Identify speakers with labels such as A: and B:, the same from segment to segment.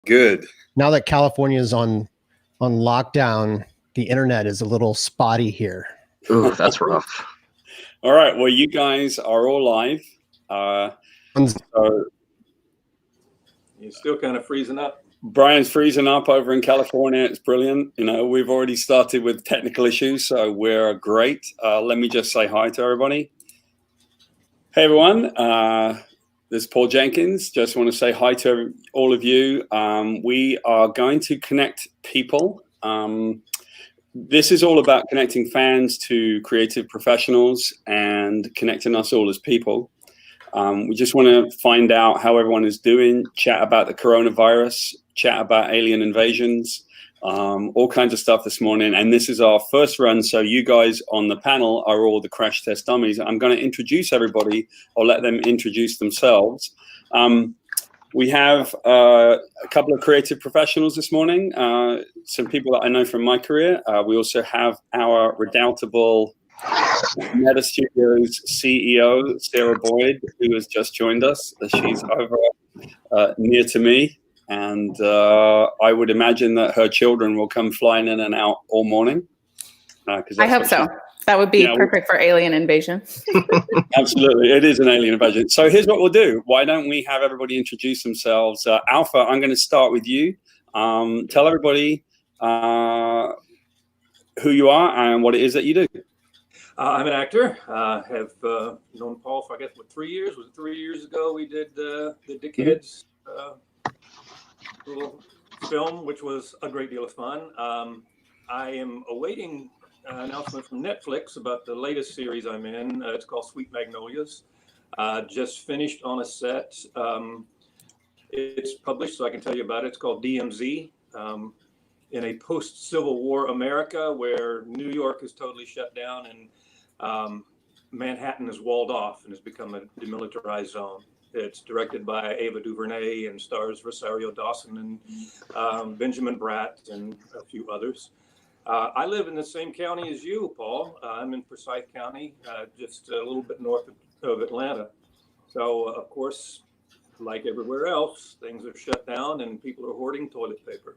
A: Good.
B: Now that California is on lockdown, the internet is a little spotty here.
C: Ooh, that's rough.
A: All right. Well, you guys are all live. So
D: you're still kind of freezing up.
A: Brian's freezing up over in California. It's brilliant. You know, we've already started with technical issues, so we're great. Let me just say hi to everybody. Hey, everyone. This is Paul Jenkins. Just want to say hi to all of you. We are going to connect people. This is all about connecting fans to creative professionals and connecting us all as people. We just want to find out how everyone is doing, chat about the coronavirus, chat about alien invasions, all kinds of stuff this morning. And this is our first run, so you guys on the panel are all the crash test dummies. I'm going to introduce everybody or let them introduce themselves. We have a couple of creative professionals this morning, some people that I know from my career. We also have our redoubtable Meta Studios CEO, Sarah Boyd, who has just joined us. She's over near to me, and I would imagine that her children will come flying in and out all morning.
E: I hope so. That would be perfect for alien invasion.
A: Absolutely. It is an alien invasion. So here's what we'll do. Why don't we have everybody introduce themselves? Alpha, I'm going to start with you. Tell everybody who you are and what it is that you do.
D: I'm an actor. Have known Paul for, I guess, 3 years? Was it 3 years ago we did the Dickheads little film, which was a great deal of fun. I am awaiting announcement from Netflix about the latest series I'm in. It's called Sweet Magnolias. Just finished on a set. It's published, so I can tell you about it. It's called DMZ. In a post-Civil War America where New York is totally shut down and Manhattan is walled off and has become a demilitarized zone. It's directed by Ava DuVernay and stars Rosario Dawson and Benjamin Bratt and a few others. I live in the same county as you, Paul. I'm in Forsyth County, just a little bit north of Atlanta. So, of course, like everywhere else, things are shut down and people are hoarding toilet paper.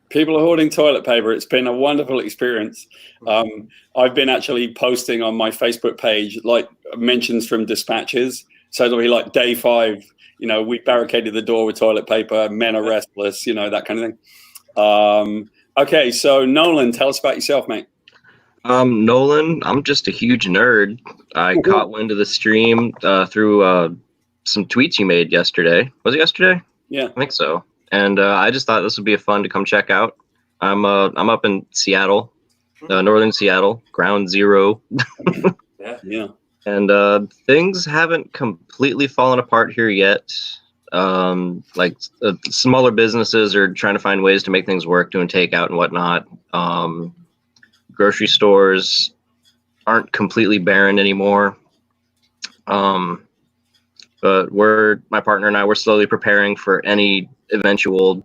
A: People are hoarding toilet paper. It's been a wonderful experience. I've been actually posting on my Facebook page, like mentions from dispatches. So it'll be like day 5, you know, we barricaded the door with toilet paper, men are restless, you know, that kind of thing. Okay, so Nolan, tell us about yourself, mate.
C: Nolan, I'm just a huge nerd. I caught wind of the stream through some tweets you made yesterday. Was it yesterday?
A: Yeah.
C: I think so. And I just thought this would be fun to come check out. I'm up in Seattle, northern Seattle, ground zero.
A: Yeah.
C: And things haven't completely fallen apart here yet. Like smaller businesses are trying to find ways to make things work, doing takeout and whatnot. Grocery stores aren't completely barren anymore. But my partner and I, we're slowly preparing for any eventual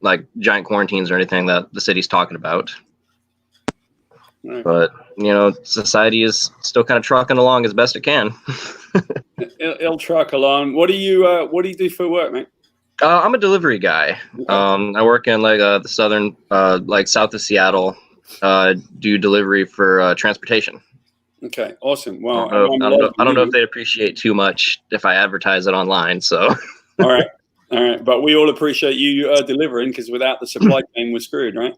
C: like giant quarantines or anything that the city's talking about.
A: Right.
C: But, you know, society is still kind of trucking along as best it can.
A: It'll truck along. What do you do for work, mate?
C: I'm a delivery guy. I work in like the southern, like south of Seattle, do delivery for transportation.
A: Okay, awesome. Well,
C: I don't know if they'd appreciate too much if I advertise it online. So,
A: all right. But we all appreciate you delivering, because without the supply chain, we're screwed, right?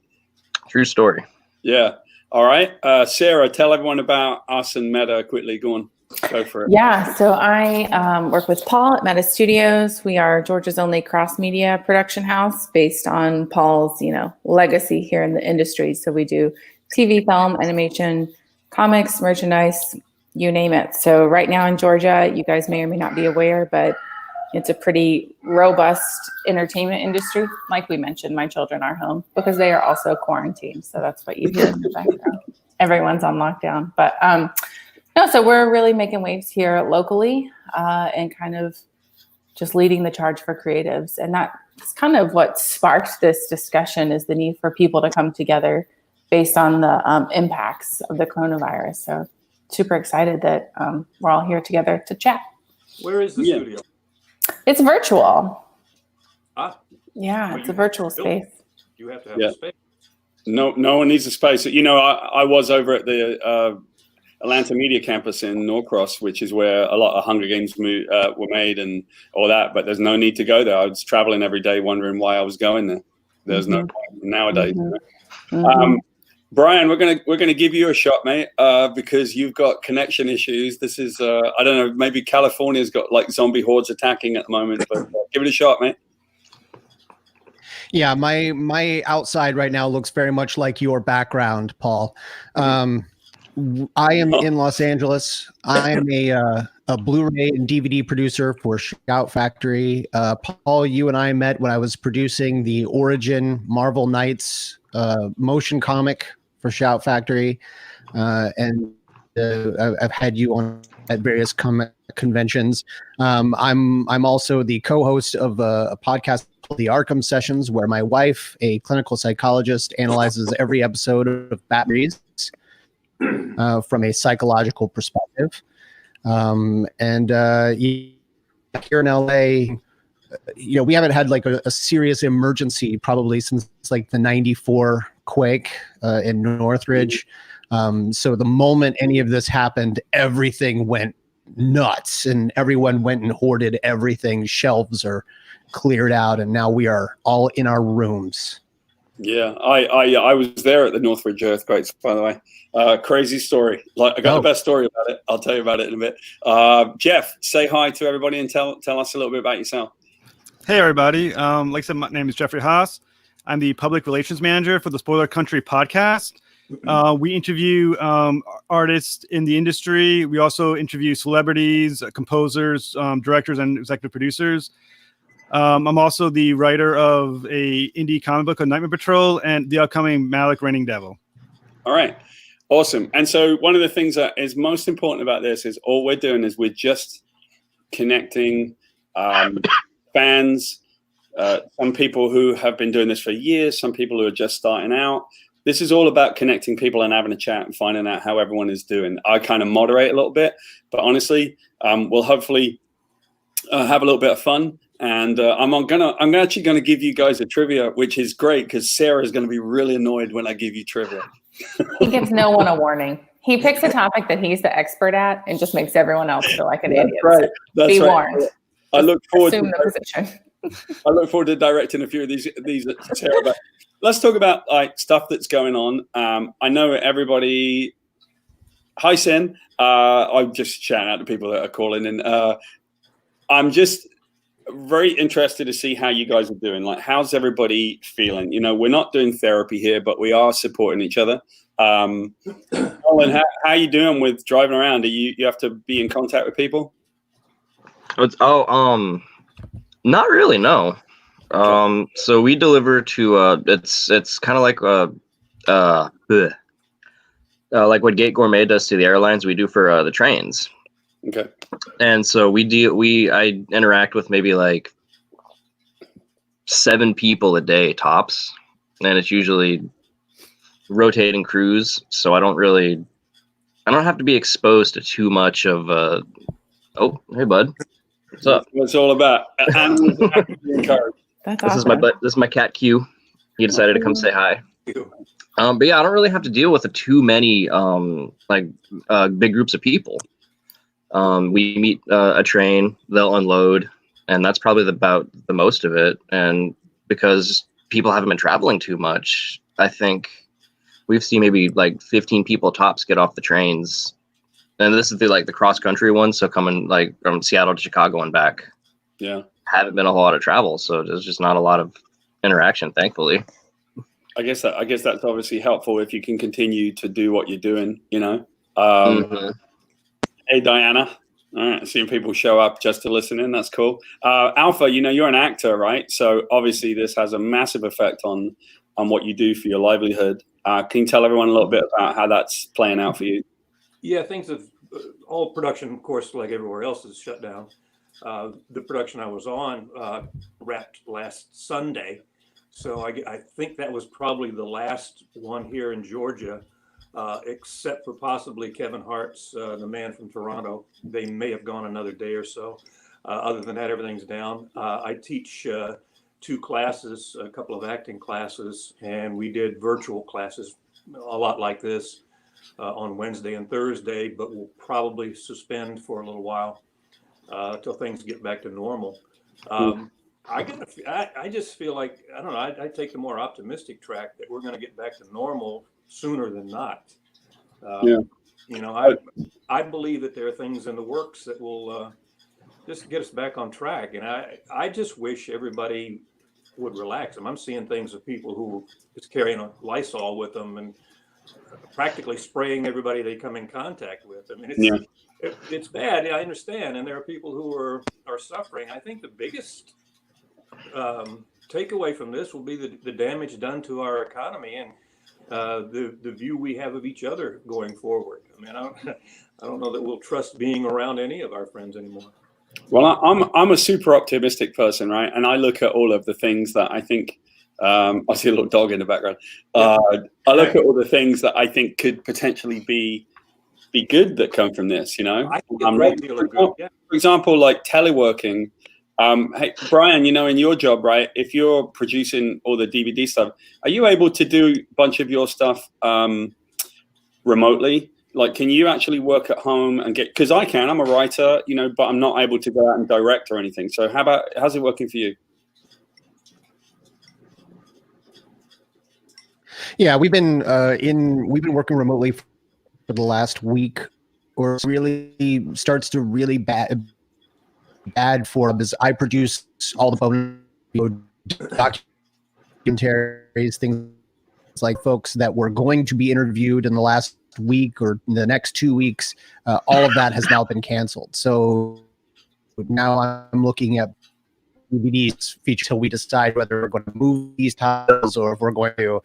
C: True story.
A: Yeah. All right. Sarah, tell everyone about us and Meta quickly. Go on. Go for it.
E: Yeah. So I work with Paul at Meta Studios. We are Georgia's only cross-media production house based on Paul's, legacy here in the industry. So we do TV, film, animation, comics, merchandise, you name it. So right now in Georgia, you guys may or may not be aware, but it's a pretty robust entertainment industry. Like we mentioned, my children are home because they are also quarantined. So that's what you hear in the background. Everyone's on lockdown. But so we're really making waves here locally and kind of just leading the charge for creatives. And that's kind of what sparked this discussion, is the need for people to come together based on the impacts of the coronavirus. So super excited that we're all here together to chat.
D: Where is the studio?
E: It's virtual. Yeah,
D: But
E: it's
D: you
E: a virtual
D: have to build it.
E: space.
D: You have to have
A: Yeah.
D: a space.
A: No one needs a space. You know, I was over at the Atlanta Media Campus in Norcross, which is where a lot of Hunger Games were made and all that. But there's no need to go there. I was traveling every day, wondering why I was going there. There's no point nowadays. Brian, we're gonna give you a shot, mate, because you've got connection issues. This is I don't know, maybe California's got like zombie hordes attacking at the moment, but give it a shot, mate.
B: Yeah, my outside right now looks very much like your background, Paul. I am in Los Angeles. I am a Blu-ray and DVD producer for Shout Factory. Paul, you and I met when I was producing the Origin Marvel Knights motion comic for Shout Factory, and I've had you on at various conventions. I'm also the co-host of a podcast called The Arkham Sessions, where my wife, a clinical psychologist, analyzes every episode of Batman from a psychological perspective. And here in LA, we haven't had like a serious emergency probably since like the '94 quake in Northridge. So the moment any of this happened, everything went nuts and everyone went and hoarded everything. Shelves are cleared out and now we are all in our rooms.
A: Yeah, I was there at the Northridge earthquakes, by the way. Crazy story. Like I got the best story about it. I'll tell you about it in a bit. Jeff, say hi to everybody and tell us a little bit about yourself.
F: Hey everybody. Like I said, my name is Jeffrey Haas. I'm the public relations manager for the Spoiler Country podcast. We interview artists in the industry. We also interview celebrities, composers, directors, and executive producers. I'm also the writer of a indie comic book called Nightmare Patrol and the upcoming Malik Reigning Devil.
A: All right. Awesome. And so one of the things that is most important about this is all we're doing is we're just connecting fans, some people who have been doing this for years, some people who are just starting out. This is all about connecting people and having a chat and finding out how everyone is doing. I kind of moderate a little bit, but honestly, we'll hopefully have a little bit of fun. And I'm actually gonna give you guys a trivia, which is great because Sarah's gonna be really annoyed when I give you trivia.
E: He gives no one a warning. He picks a topic that he's the expert at and just makes everyone else feel like an idiot.
A: Right. That's
E: be
A: right.
E: warned.
A: I look forward
E: Assume the position.
A: I look forward to directing a few of these at Sarah. But let's talk about like stuff that's going on. I know everybody. Hi, Sen. I'm just shouting out to people that are calling in. I'm just very interested to see how you guys are doing. Like, how's everybody feeling? You know, we're not doing therapy here, but we are supporting each other. Colin, how are you doing with driving around? Do you have to be in contact with people?
C: Not really, no. So we deliver to it's kind of like like what Gate Gourmet does to the airlines, we do for the trains.
A: Okay.
C: And so I interact with maybe like 7 people a day tops, and it's usually rotating crews. So I don't have to be exposed to too much of oh, hey bud. What's up?
A: What's all about? Animals have to be encouraged.
E: That's
C: This
E: awesome.
C: is my cat Q. He decided to come say hi. But yeah, I don't really have to deal with too many big groups of people. We meet a train, they'll unload, and that's probably about the most of it. And because people haven't been traveling too much, I think we've seen maybe like 15 people tops get off the trains. And this is the cross country one, so coming like from Seattle to Chicago and back.
A: Yeah.
C: Haven't been a whole lot of travel, so there's just not a lot of interaction, thankfully.
A: I guess that's obviously helpful if you can continue to do what you're doing, you know. Hey Diana. All right, seeing people show up just to listen in, that's cool. Alpha, you know, you're an actor, right? So obviously this has a massive effect on what you do for your livelihood. Can you tell everyone a little bit about how that's playing out for you?
D: Yeah, things have all production, of course, like everywhere else, is shut down. The production I was on wrapped last Sunday, so I think that was probably the last one here in Georgia, except for possibly Kevin Hart's The Man from Toronto. They may have gone another day or so. Other than that, everything's down. I teach 2 classes, a couple of acting classes, and we did virtual classes, a lot like this, on Wednesday and Thursday, but we'll probably suspend for a little while till things get back to normal. I just feel like, I don't know, I take the more optimistic track that we're going to get back to normal sooner than not. You know, I believe that there are things in the works that will just get us back on track. And I just wish everybody would relax. I'm seeing things of people who just carrying a Lysol with them and practically spraying everybody they come in contact with. I mean, it's bad. I understand. And there are people who are suffering. I think the biggest takeaway from this will be the damage done to our economy and the view we have of each other going forward. I mean, I don't know that we'll trust being around any of our friends anymore.
A: Well, I'm a super optimistic person, right? And I look at all of the things that I think. I see a little dog in the background. I look at all the things that I think could potentially be good that come from this. You know, for example, like teleworking. Hey, Brian, you know, in your job, right? If you're producing all the DVD stuff, are you able to do a bunch of your stuff remotely? Like, can you actually work at home and get? Because I can. I'm a writer, you know, but I'm not able to go out and direct or anything. So, how's it working for you?
B: Yeah, we've been working remotely for the last week, or it really starts to really bad for us. I produce all the bonus documentaries, things like folks that were going to be interviewed in the last week or in the next 2 weeks. All of that has now been canceled. So now I'm looking at DVDs feature till we decide whether we're going to move these titles or if we're going to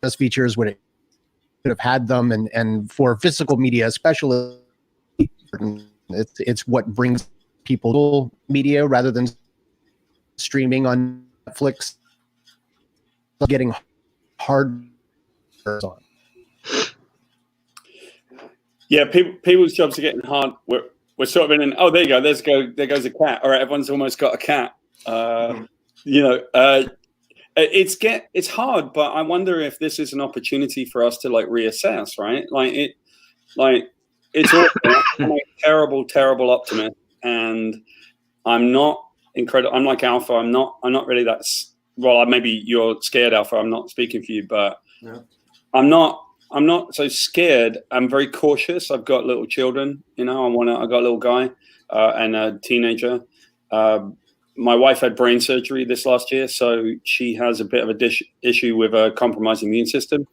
B: those features would have had them, and for physical media especially, it's what brings people media rather than streaming on Netflix. Getting hard on.
A: Yeah, people's jobs are getting hard. We're sort of in an, oh, there you go. There goes a cat. All right, everyone's almost got a cat. You know, it's hard, but I wonder if this is an opportunity for us to like reassess, right? It's awful. I'm a terrible optimist, and I'm not incredible. I'm like Alpha. I'm not really that. Well, maybe you're scared, Alpha. I'm not speaking for you, but I'm not so scared. I'm very cautious. I've got little children, you know. I got a little guy and a teenager. My wife had brain surgery this last year, so she has a bit of a issue with a compromised immune system,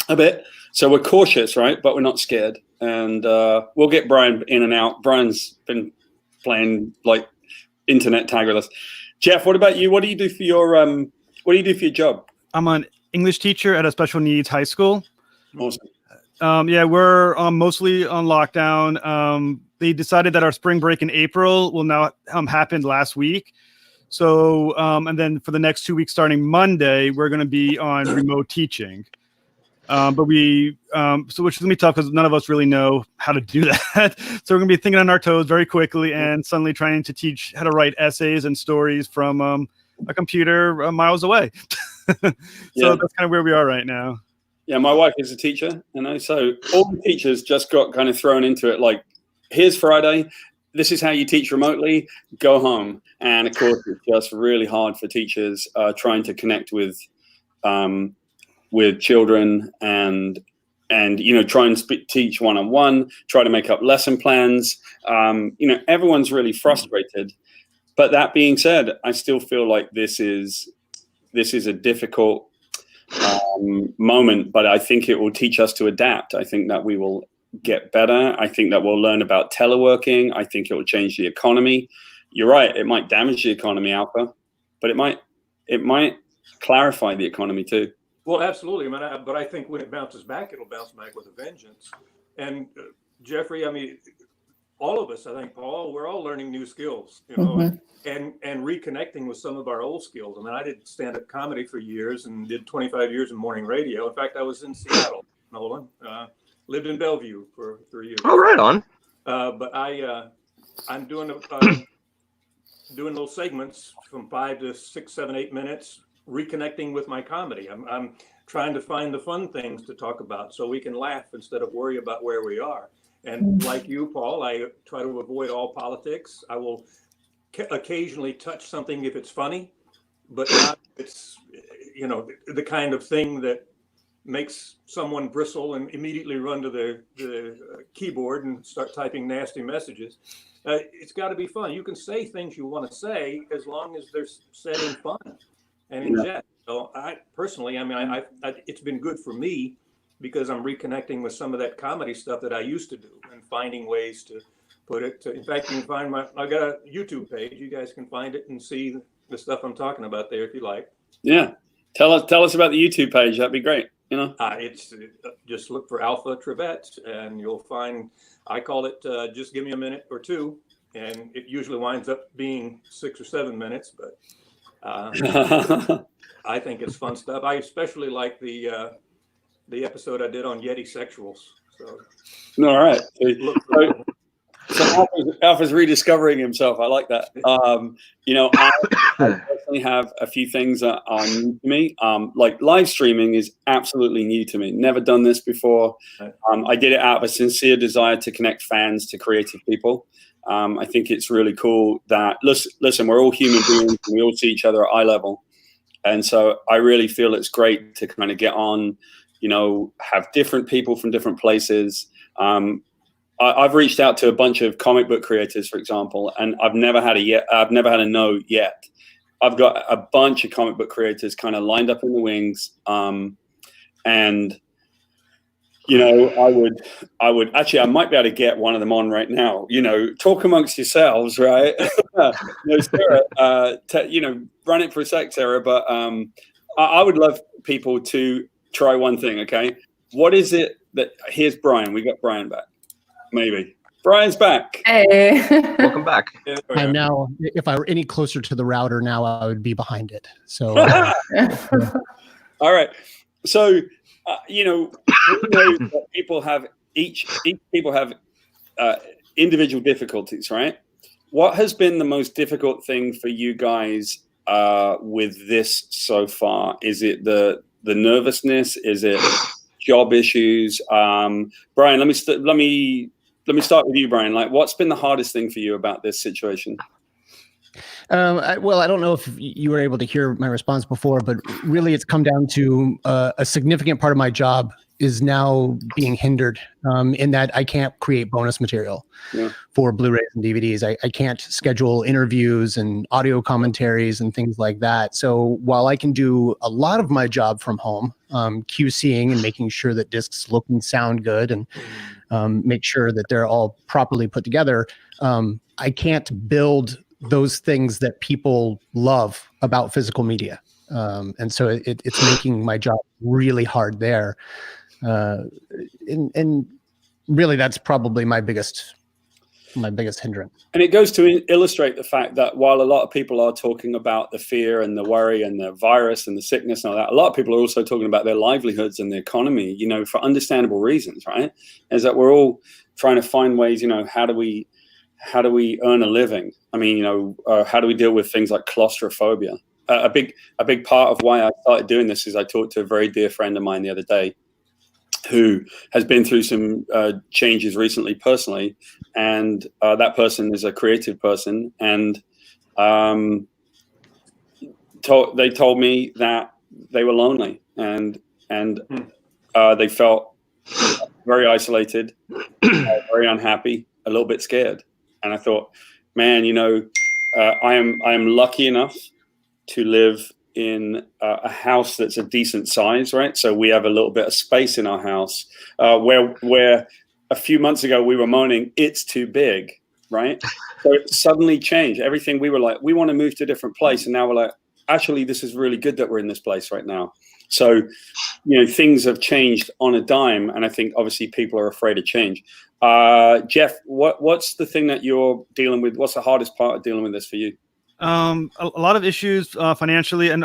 A: a bit. So we're cautious, right? But we're not scared, and we'll get Brian in and out. Brian's been playing like internet tag with us. Jeff, what about you? What do you do for your job?
F: I'm an English teacher at a special needs high school.
A: Awesome.
F: Yeah, we're mostly on lockdown. They decided that our spring break in April will now happen last week. So, and then for the next 2 weeks, starting Monday, we're going to be on remote teaching. But which is going to be tough because none of us really know how to do that. So we're going to be thinking on our toes very quickly and suddenly trying to teach how to write essays and stories from a computer miles away. So that's kind of where we are right now.
A: Yeah, my wife is a teacher, you know, so all the teachers just got kind of thrown into it. Like, here's Friday. This is how you teach remotely. Go home. And of course, it's just really hard for teachers trying to connect with children and you know, try and teach one-on-one, try to make up lesson plans. You know, everyone's really frustrated. But that being said, I still feel like this is a difficult moment, but I think it will teach us to adapt. I think that we will get better. I think that we'll learn about teleworking. I think it will change the economy. You're right. It might damage the economy, Alpha, but it might clarify the economy too.
D: Well, absolutely. But I think when it bounces back, it'll bounce back with a vengeance. And Jeffrey, I mean, all of us, I think, Paul, we're all learning new skills, you know, and reconnecting with some of our old skills. I mean, I did stand-up comedy for years and did 25 years in morning radio. In fact, I was in Seattle, Nolan, lived in Bellevue for 3 years.
C: Oh, right on.
D: But I'm doing doing little segments from 5 to 6, 7, 8 minutes, reconnecting with my comedy. I'm trying to find the fun things to talk about so we can laugh instead of worry about where we are. And like you, Paul, I try to avoid all politics. I will occasionally touch something if it's funny, but not if it's, you know, the kind of thing that makes someone bristle and immediately run to the keyboard and start typing nasty messages. It's got to be fun. You can say things you want to say as long as they're said in fun and in jest. So I personally, I mean, it's been good for me because I'm reconnecting with some of that comedy stuff that I used to do and finding ways to put it to, in fact, you can find I got a YouTube page. You guys can find it and see the stuff I'm talking about there if you like.
A: Yeah. Tell us about the YouTube page. That'd be great. You know,
D: it's just look for Alpha Trivette and you'll find, I call it just give me a minute or two. And it usually winds up being 6 or 7 minutes, but I think it's fun stuff. I especially like the episode I did on Yeti sexuals. So,
A: all right. So Alpha's rediscovering himself. I like that. You know, I personally have a few things that are new to me. Like live streaming is absolutely new to me. Never done this before. I did it out of a sincere desire to connect fans to creative people. I think it's really cool that, listen, we're all human beings and we all see each other at eye level. And so I really feel it's great to kind of get on, you know, have different people from different places. I've reached out to a bunch of comic book creators, for example, and I've never had a no yet. I've got a bunch of comic book creators kind of lined up in the wings. And, you know, I would actually, I might be able to get one of them on right now, you know, talk amongst yourselves, right? No, Sarah, you know, run it for a sec, Sarah, but I would love people to try one thing. Okay. What is it that, here's Brian. We got Brian back. Maybe Brian's back.
E: Hey.
C: Welcome back.
B: I'm now, if I were any closer to the router now, I would be behind it. So,
A: all right. So, you know, we know that people have each people have individual difficulties, right? What has been the most difficult thing for you guys with this so far? Is it the nervousness? Is it job issues? Brian, let me start with you, Brian. Like, what's been the hardest thing for you about this situation?
B: Well, I don't know if you were able to hear my response before, but really it's come down to a significant part of my job is now being hindered in that I can't create bonus material for Blu-rays and DVDs. I can't schedule interviews and audio commentaries and things like that. So while I can do a lot of my job from home, QCing and making sure that discs look and sound good and make sure that they're all properly put together, I can't build those things that people love about physical media. And so it's making my job really hard there. And really that's probably my biggest hindrance. And
A: it goes to illustrate the fact that while a lot of people are talking about the fear and the worry and the virus and the sickness and all that, a lot of people are also talking about their livelihoods and the economy, you know, for understandable reasons, right? Is that we're all trying to find ways, you know, how do we earn a living? I mean, you know, how do we deal with things like claustrophobia? A big part of why I started doing this is I talked to a very dear friend of mine the other day who has been through some changes recently personally, and that person is a creative person, and they told me that they were lonely and they felt very isolated, very unhappy, a little bit scared. And I thought, man, you know, I am lucky enough to live in a house that's a decent size, right? So we have a little bit of space in our house where a few months ago we were moaning, it's too big, right? So it suddenly changed. Everything we were like, we want to move to a different place. And now we're like, actually, this is really good that we're in this place right now. So, you know, things have changed on a dime. And I think obviously people are afraid of change. Jeff, what's the thing that you're dealing with? What's the hardest part of dealing with this for you?
F: A lot of issues financially and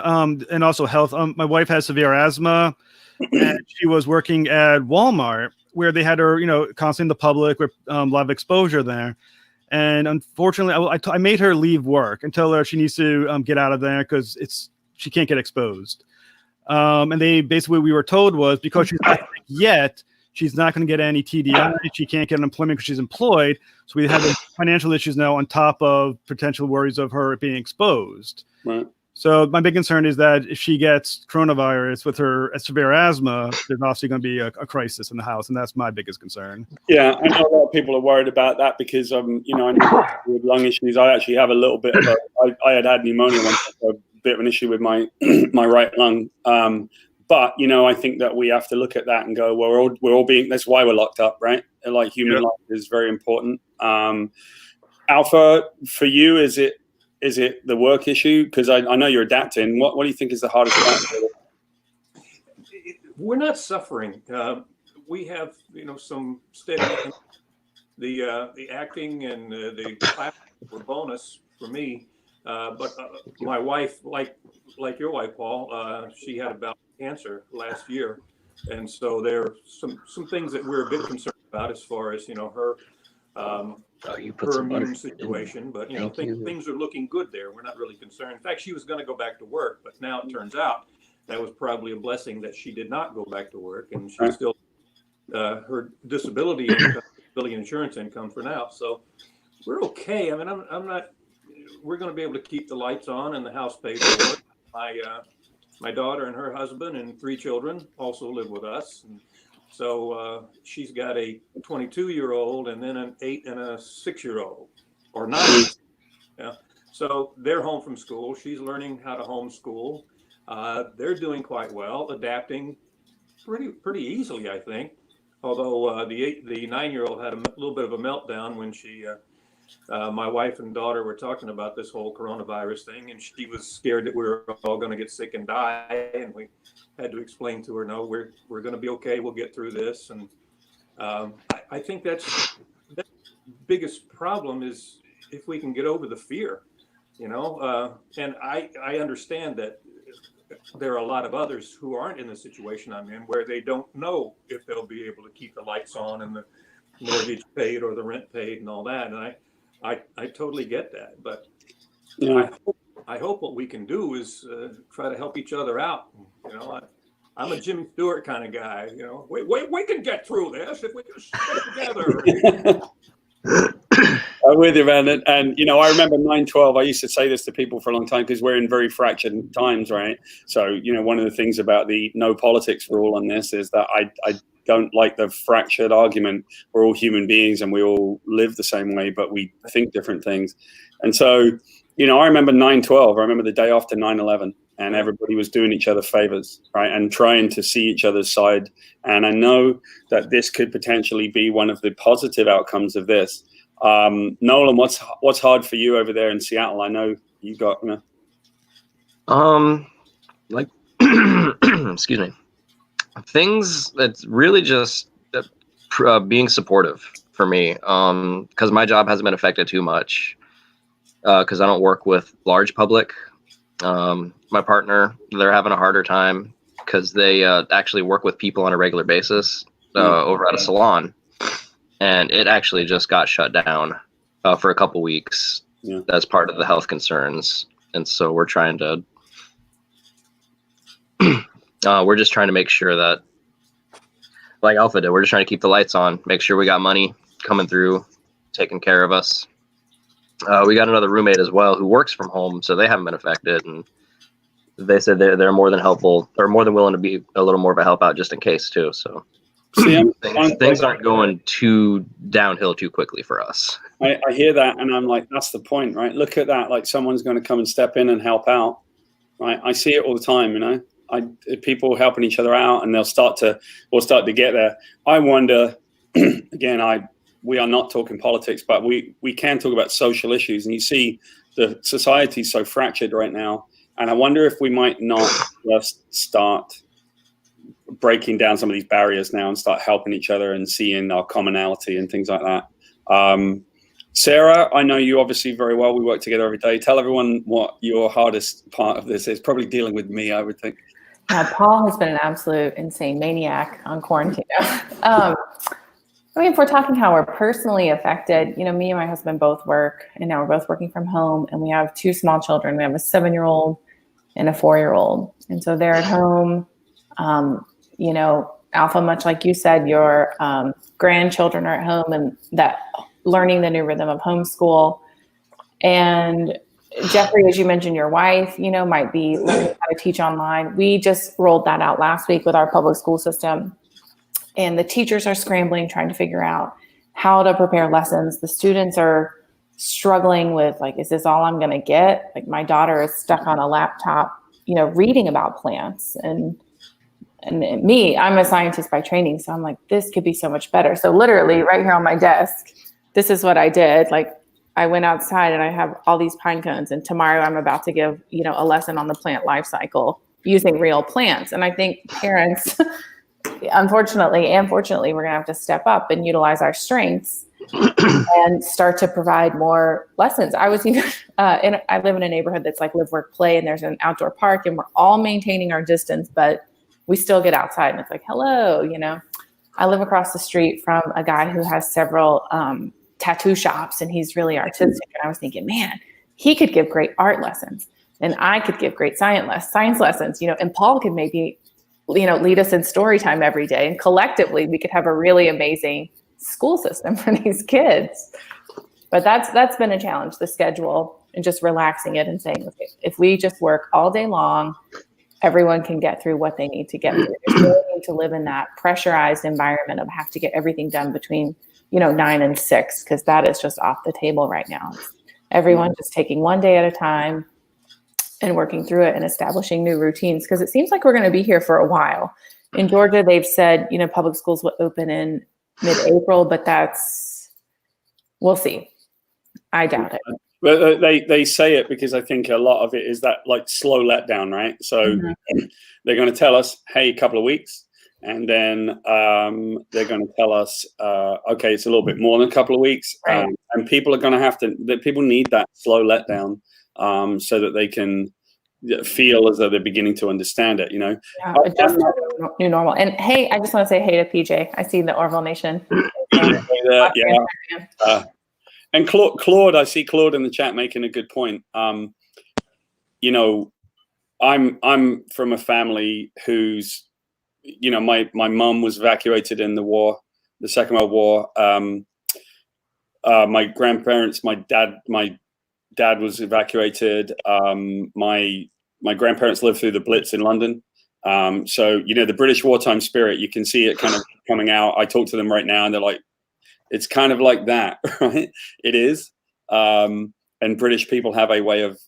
F: also health. My wife has severe asthma, and she was working at Walmart where they had her, you know, constantly in the public with a lot of exposure there. And unfortunately, I made her leave work and tell her she needs to get out of there because she can't get exposed. And they basically, what we were told was because she's not sick yet, she's not going to get any TDI. She can't get employment because she's employed. So we have financial issues now on top of potential worries of her being exposed.
A: Right.
F: So my big concern is that if she gets coronavirus with her severe asthma, there's obviously going to be a crisis in the house, and that's my biggest concern.
A: Yeah, I know a lot of people are worried about that because, I know with lung issues, I actually have a little bit of I had pneumonia once, a bit of an issue with my my right lung. But I think that we have to look at that and go, well, we're all being. That's why we're locked up, right? Like human life is very important. Alpha, for you, is it the work issue? Because I know you're adapting. What do you think is the hardest part?
D: We're not suffering. We have, some steady. The acting and the class were bonus for me. But my wife, like your wife, Paul, she had about cancer last year, and so there are some things that we're a bit concerned about as far as her. Her immune situation, but things are looking good there. We're not really concerned. In fact, she was going to go back to work, but now it turns out that was probably a blessing that she did not go back to work, and she still her disability insurance income for now. So we're okay. I mean, I'm not. We're going to be able to keep the lights on and the house paid for. My daughter and her husband and 3 children also live with us. And so she's got a 22-year-old and then an 8 and a 6-year-old, or 9. Yeah. So they're home from school. She's learning how to homeschool. They're doing quite well, adapting pretty easily, I think. Although the 9-year-old had a little bit of a meltdown when my wife and daughter were talking about this whole coronavirus thing, and she was scared that we were all going to get sick and die, and we had to explain to her, no, we're going to be okay. We'll get through this. And I think that's the biggest problem is if we can get over the fear, and I understand that there are a lot of others who aren't in the situation I'm in where they don't know if they'll be able to keep the lights on and the mortgage paid or the rent paid and all that. And I totally get that, but I hope what we can do is try to help each other out. I'm a Jimmy Stewart kind of guy. We can get through this if we can stay together.
A: I'm with you, man. And I remember 9/12. I used to say this to people for a long time because we're in very fractured times, right? So one of the things about the no politics rule on this is that I don't like the fractured argument. We're all human beings and we all live the same way, but we think different things. And so, I remember 9/12. I remember the day after 9/11, and everybody was doing each other favors, right? And trying to see each other's side. And I know that this could potentially be one of the positive outcomes of this. Nolan, what's hard for you over there in Seattle? I know you got,
C: excuse me. Things that's really just being supportive for me, because my job hasn't been affected too much, because I don't work with large public. My partner, they're having a harder time because they actually work with people on a regular basis over at a salon, and it actually just got shut down for a couple weeks as part of the health concerns. And so we're trying to we're just trying to make sure that, like Alpha did, we're just trying to keep the lights on, make sure we got money coming through, taking care of us. We got another roommate as well who works from home, so they haven't been affected, and they said they're more than helpful, or more than willing to be a little more of a help out just in case too. So things aren't going too downhill too quickly for us.
A: I hear that, and I'm like, that's the point, right? Look at that, like someone's going to come and step in and help out, right? I see it all the time, people helping each other out, and we'll start to get there. I wonder, again, we are not talking politics, but we can talk about social issues, and you see the society is so fractured right now, and I wonder if we might not just start breaking down some of these barriers now and start helping each other and seeing our commonality and things like that. Sarah, I know you obviously very well. We work together every day. Tell everyone what your hardest part of this is. Probably dealing with me, I would think.
E: Paul has been an absolute insane maniac on quarantine. I mean, if we're talking how we're personally affected, you know, me and my husband both work, and now we're both working from home, and we have 2 small children. We have a 7-year-old and a 4-year-old. And so they're at home. You know, Alpha, much like you said, your grandchildren are at home, and that learning the new rhythm of homeschool. And Jeffrey, as you mentioned, your wife, you know, might be learning how to teach online. We just rolled that out last week with our public school system. And the teachers are scrambling, trying to figure out how to prepare lessons. The students are struggling with, like, is this all I'm going to get? Like, my daughter is stuck on a laptop, you know, reading about plants. And me, I'm a scientist by training. So I'm like, this could be so much better. So literally right here on my desk, this is what I did. Like, I went outside and I have all these pine cones. And tomorrow I'm about to give, you know, a lesson on the plant life cycle using real plants. And I think parents... Unfortunately and fortunately, we're going to have to step up and utilize our strengths and start to provide more lessons. I was even, I live in a neighborhood that's like live, work, play, and there's an outdoor park, and we're all maintaining our distance, but we still get outside and it's like, hello, you know. I live across the street from a guy who has several tattoo shops, and he's really artistic. And I was thinking, man, he could give great art lessons, and I could give great science lessons, you know, and Paul could maybe, you know, lead us in story time every day. And collectively, we could have a really amazing school system for these kids. But that's been a challenge, the schedule, and just relaxing it and saying, okay, if we just work all day long, everyone can get through what they need to get through. There's no need to live in that pressurized environment of have to get everything done between, you know, 9 and 6, because that is just off the table right now. Everyone just taking one day at a time and working through it and establishing new routines, because it seems like we're going to be here for a while. In Georgia, they've said, you know, public schools will open in mid-April, but we'll see. I doubt it.
A: But they say it because I think a lot of it is that like slow letdown, right? So they're going to tell us, hey, a couple of weeks. And then they're going to tell us, okay, it's a little bit more than a couple of weeks.
E: Right.
A: And people are going to have to, people need that slow letdown. So that they can feel as though they're beginning to understand it, you know.
E: Yeah, adjust to new normal. And hey, I just want to say hey to PJ. I see the Orville Nation.
A: And Claude, I see Claude in the chat making a good point. You know, I'm from a family who's, you know, my mum was evacuated in the war, the Second World War. My grandparents, my dad was evacuated. My grandparents lived through the Blitz in London. So, you know, the British wartime spirit, you can see it kind of coming out. I talk to them right now and they're like, it's kind of like that, right? It is. And British people have a way of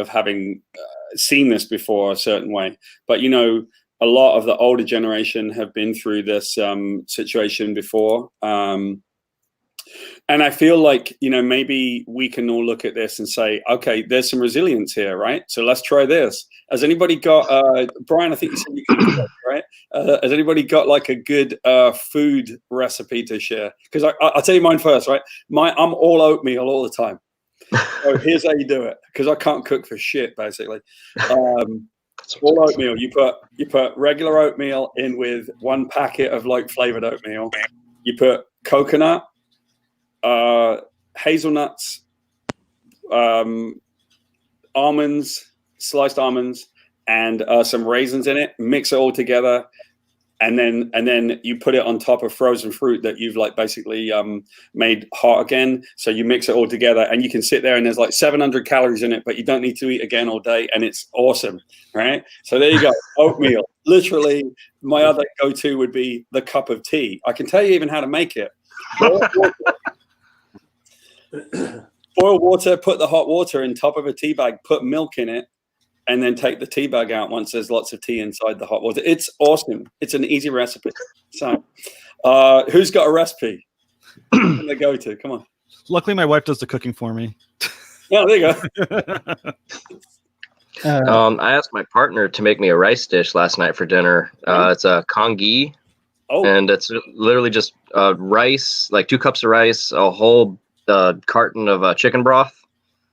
A: having seen this before a certain way. But, you know, a lot of the older generation have been through this situation before. And I feel like, you know, maybe we can all look at this and say, okay, there's some resilience here, right? So let's try this. Has anybody got, Brian, I think you said you could cook, right? Has anybody got like a good food recipe to share? Because I'll tell you mine first, right? I'm all oatmeal all the time. So here's how you do it, because I can't cook for shit, basically. All oatmeal. You put regular oatmeal in with 1 packet of like flavored oatmeal. You put coconut, hazelnuts, almonds, sliced almonds, and some raisins in it. Mix it all together, and then you put it on top of frozen fruit that you've like basically made hot again. So you mix it all together, and you can sit there and there's like 700 calories in it, but you don't need to eat again all day, and it's awesome, right? So there you go, oatmeal. Literally, my other go-to would be the cup of tea. I can tell you even how to make it. Boil water, put the hot water in top of a tea bag, put milk in it, and then take the tea bag out once there's lots of tea inside the hot water. It's awesome. It's an easy recipe. So who's got a recipe? Who they go to? Come on.
F: Luckily, my wife does the cooking for me.
A: Oh, there you go.
C: I asked my partner to make me a rice dish last night for dinner. It's a congee. Oh. And it's literally just rice, like 2 cups of rice, a whole carton of chicken broth,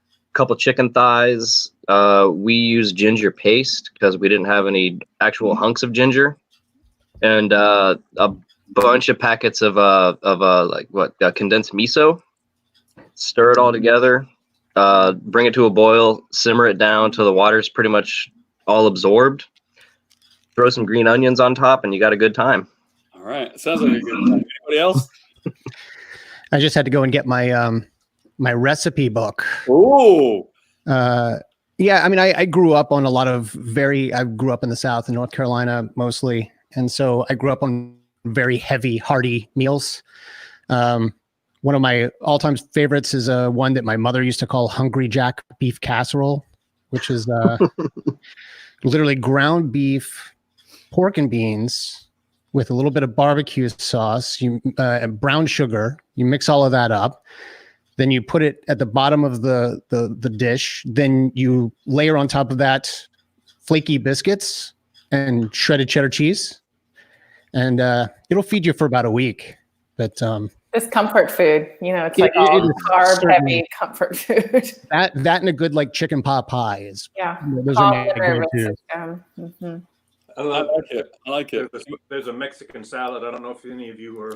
C: a couple chicken thighs. We use ginger paste because we didn't have any actual hunks of ginger, and bunch of packets of condensed miso. Stir it all together. Bring it to a boil. Simmer it down till the water's pretty much all absorbed. Throw some green onions on top, and you got a good time.
A: All right, sounds like a good time. Anybody else?
B: I just had to go and get my my recipe book.
A: Ooh.
B: Yeah, I mean, I grew up on a lot of I grew up in the South, in North Carolina mostly. And so I grew up on very heavy, hearty meals. One of my all-time favorites is one that my mother used to call Hungry Jack beef casserole, which is literally ground beef, pork and beans with a little bit of barbecue sauce, and brown sugar. You mix all of that up. Then you put it at the bottom of the dish. Then you layer on top of that flaky biscuits and shredded cheddar cheese. And it'll feed you for about a week. But
E: this comfort food, it's like all carb heavy comfort food.
B: That and a good like chicken pot pie is.
E: Yeah.
B: Those are my go-to.
D: I like it. There's a Mexican salad. I don't know if any of you are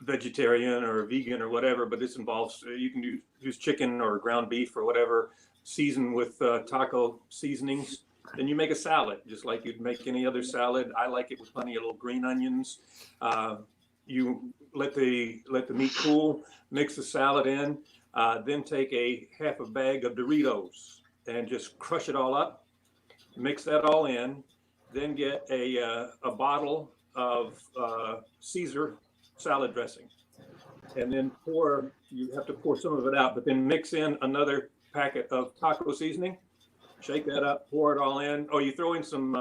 D: vegetarian or vegan or whatever, but this involves, you can use chicken or ground beef or whatever, seasoned with taco seasonings. Then you make a salad, just like you'd make any other salad. I like it with plenty of little green onions. You let the meat cool, mix the salad in, then take a half a bag of Doritos and just crush it all up. Mix that all in, then get a bottle of Caesar salad dressing, and then you have to pour some of it out, but then mix in another packet of taco seasoning, shake that up, pour it all in. Oh, you throw in some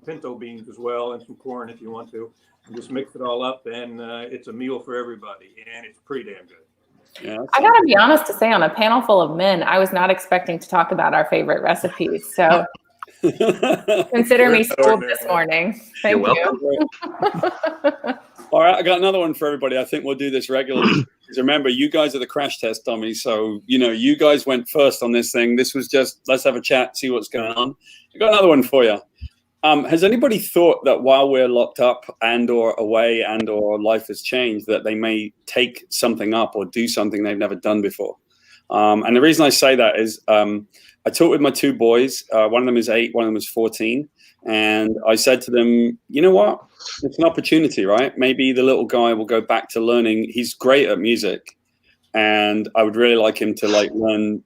D: pinto beans as well and some corn if you want to, and just mix it all up, and it's a meal for everybody, and it's pretty damn good.
A: Yeah,
E: I gotta be honest to say, on a panel full of men, I was not expecting to talk about our favorite recipes, so consider me schooled this morning. Thank you.
A: All right, I got another one for everybody. I think we'll do this regularly. Because remember, you guys are the crash test dummies. So, you guys went first on this thing. This was just, let's have a chat, see what's going on. I got another one for you. Has anybody thought that while we're locked up and or away and or life has changed, that they may take something up or do something they've never done before? And the reason I say that is I talked with my two boys. One of them is 8, one of them is 14. And I said to them, you know what? It's an opportunity, right? Maybe the little guy will go back to learning. He's great at music. And I would really like him to learn,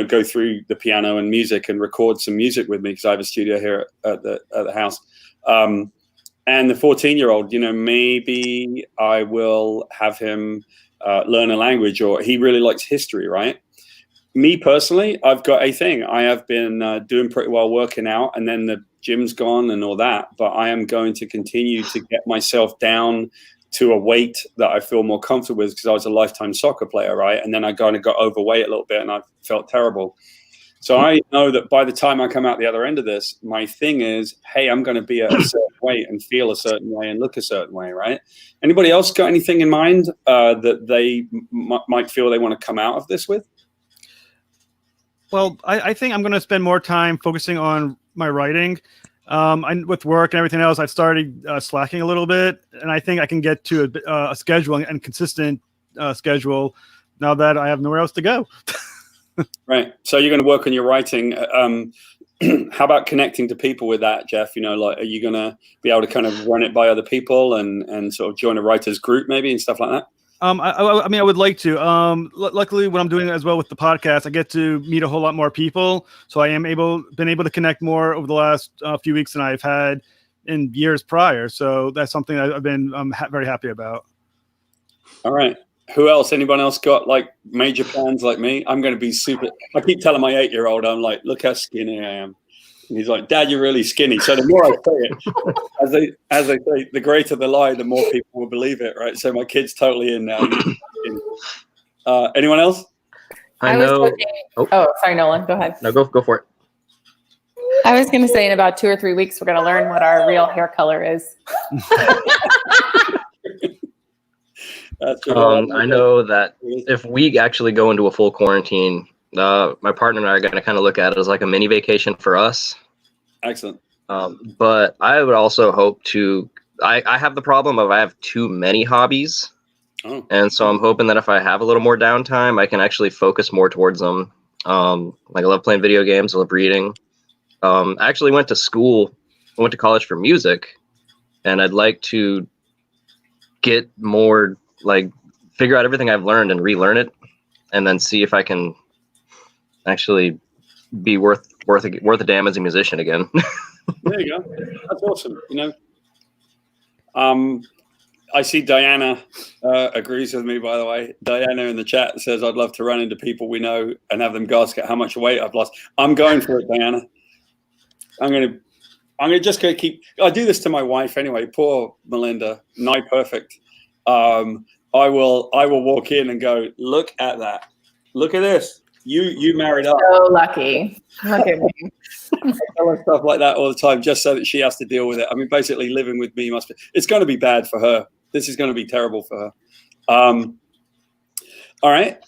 A: go through the piano and music and record some music with me because I have a studio here at the house. And the 14-year-old, maybe I will have him learn a language, or he really likes history, right? Me personally, I've got a thing. I have been doing pretty well working out, and then the gym's gone and all that, but I am going to continue to get myself down to a weight that I feel more comfortable with because I was a lifetime soccer player, right? And then I kind of got overweight a little bit and I felt terrible. So I know that by the time I come out the other end of this, my thing is, hey, I'm going to be at a certain weight and feel a certain way and look a certain way, right? Anybody else got anything in mind that they might feel they want to come out of this with?
F: Well, I think I'm going to spend more time focusing on my writing. With work and everything else, I've started slacking a little bit, and I think I can get to a schedule and consistent schedule now that I have nowhere else to go.
A: Right. So you're going to work on your writing. How about connecting to people with that, Jeff? Are you going to be able to kind of run it by other people and sort of join a writers group maybe and stuff like that?
F: I mean, I would like to. Luckily, what I'm doing as well with the podcast, I get to meet a whole lot more people. So I am been able to connect more over the last few weeks than I've had in years prior. So that's something I've been very happy about. All
A: right. Who else? Anyone else got major plans like me? I'm going to be super. I keep telling my 8-year-old, I'm like, look how skinny I am. And he's like, Dad, you're really skinny. So the more I say it, as they say, the greater the lie, the more people will believe it, right? So my kid's totally in now. Anyone else?
C: I know.
E: Sorry, Nolan. Go ahead.
C: No, go for it.
E: I was going to say in about 2 or 3 weeks, we're going to learn what our real hair color is.
C: I know that if we actually go into a full quarantine, my partner and I are going to kind of look at it as like a mini vacation for us.
A: Excellent.
C: But I would also hope to I have the problem of I have too many hobbies.
A: Oh.
C: And so I'm hoping that if I have a little more downtime, I can actually focus more towards them. Like I love playing video games. I love reading. I actually went to school. I went to college for music, and I'd like to get more, like, figure out everything I've learned and relearn it, and then see if I can actually be worth a damn as a musician again.
A: There you go. That's awesome. You know, I see Diana agrees with me, by the way. Diana in the chat says, I'd love to run into people we know and have them gasp at how much weight I've lost. I'm going for it, Diana. I'm going to just go keep, I do this to my wife anyway. Poor Melinda, nigh perfect. I will walk in and go, look at that. Look at this. You married up.
E: So lucky. Look at me.
A: I tell her stuff like that all the time, just so that she has to deal with it. I mean, basically, living with me must be. It's going to be bad for her. This is going to be terrible for her. All right.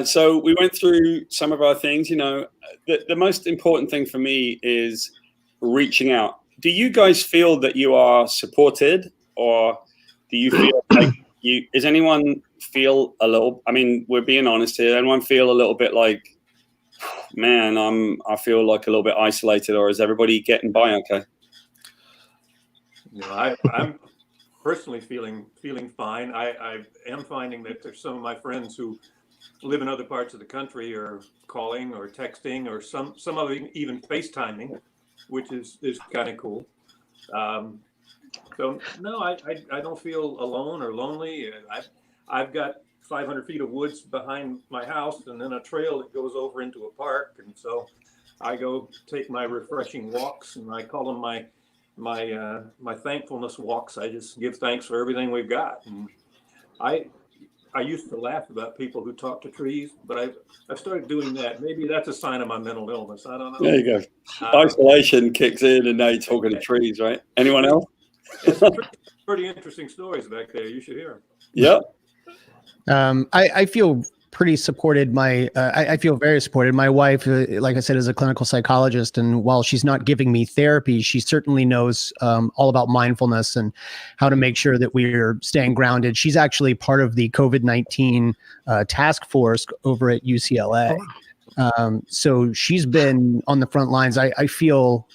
A: So we went through some of our things. You know, the most important thing for me is reaching out. Do you guys feel that you are supported, or do you feel like Is anyone feel a little? I mean, we're being honest here. Anyone feel a little bit like, man, I feel like a little bit isolated, or is everybody getting by okay?
D: You know, I'm personally feeling fine. I am finding that there's some of my friends who live in other parts of the country are calling or texting, or some of them even FaceTiming, which is kind of cool. So no, I don't feel alone or lonely. I've got 500 feet of woods behind my house, and then a trail that goes over into a park, and so I go take my refreshing walks, and I call them my thankfulness walks. I just give thanks for everything we've got. And I used to laugh about people who talk to trees, but I've started doing that. Maybe that's a sign of my mental illness. I don't know.
A: There you go. Isolation kicks in, and now you're talking to trees, right? Anyone else?
D: There's some pretty interesting stories back there. You should hear them.
A: Yep.
B: I feel pretty supported. I feel very supported. My wife, like I said, is a clinical psychologist, and while she's not giving me therapy, she certainly knows all about mindfulness and how to make sure that we're staying grounded. She's actually part of the COVID-19 task force over at UCLA. So she's been on the front lines. I feel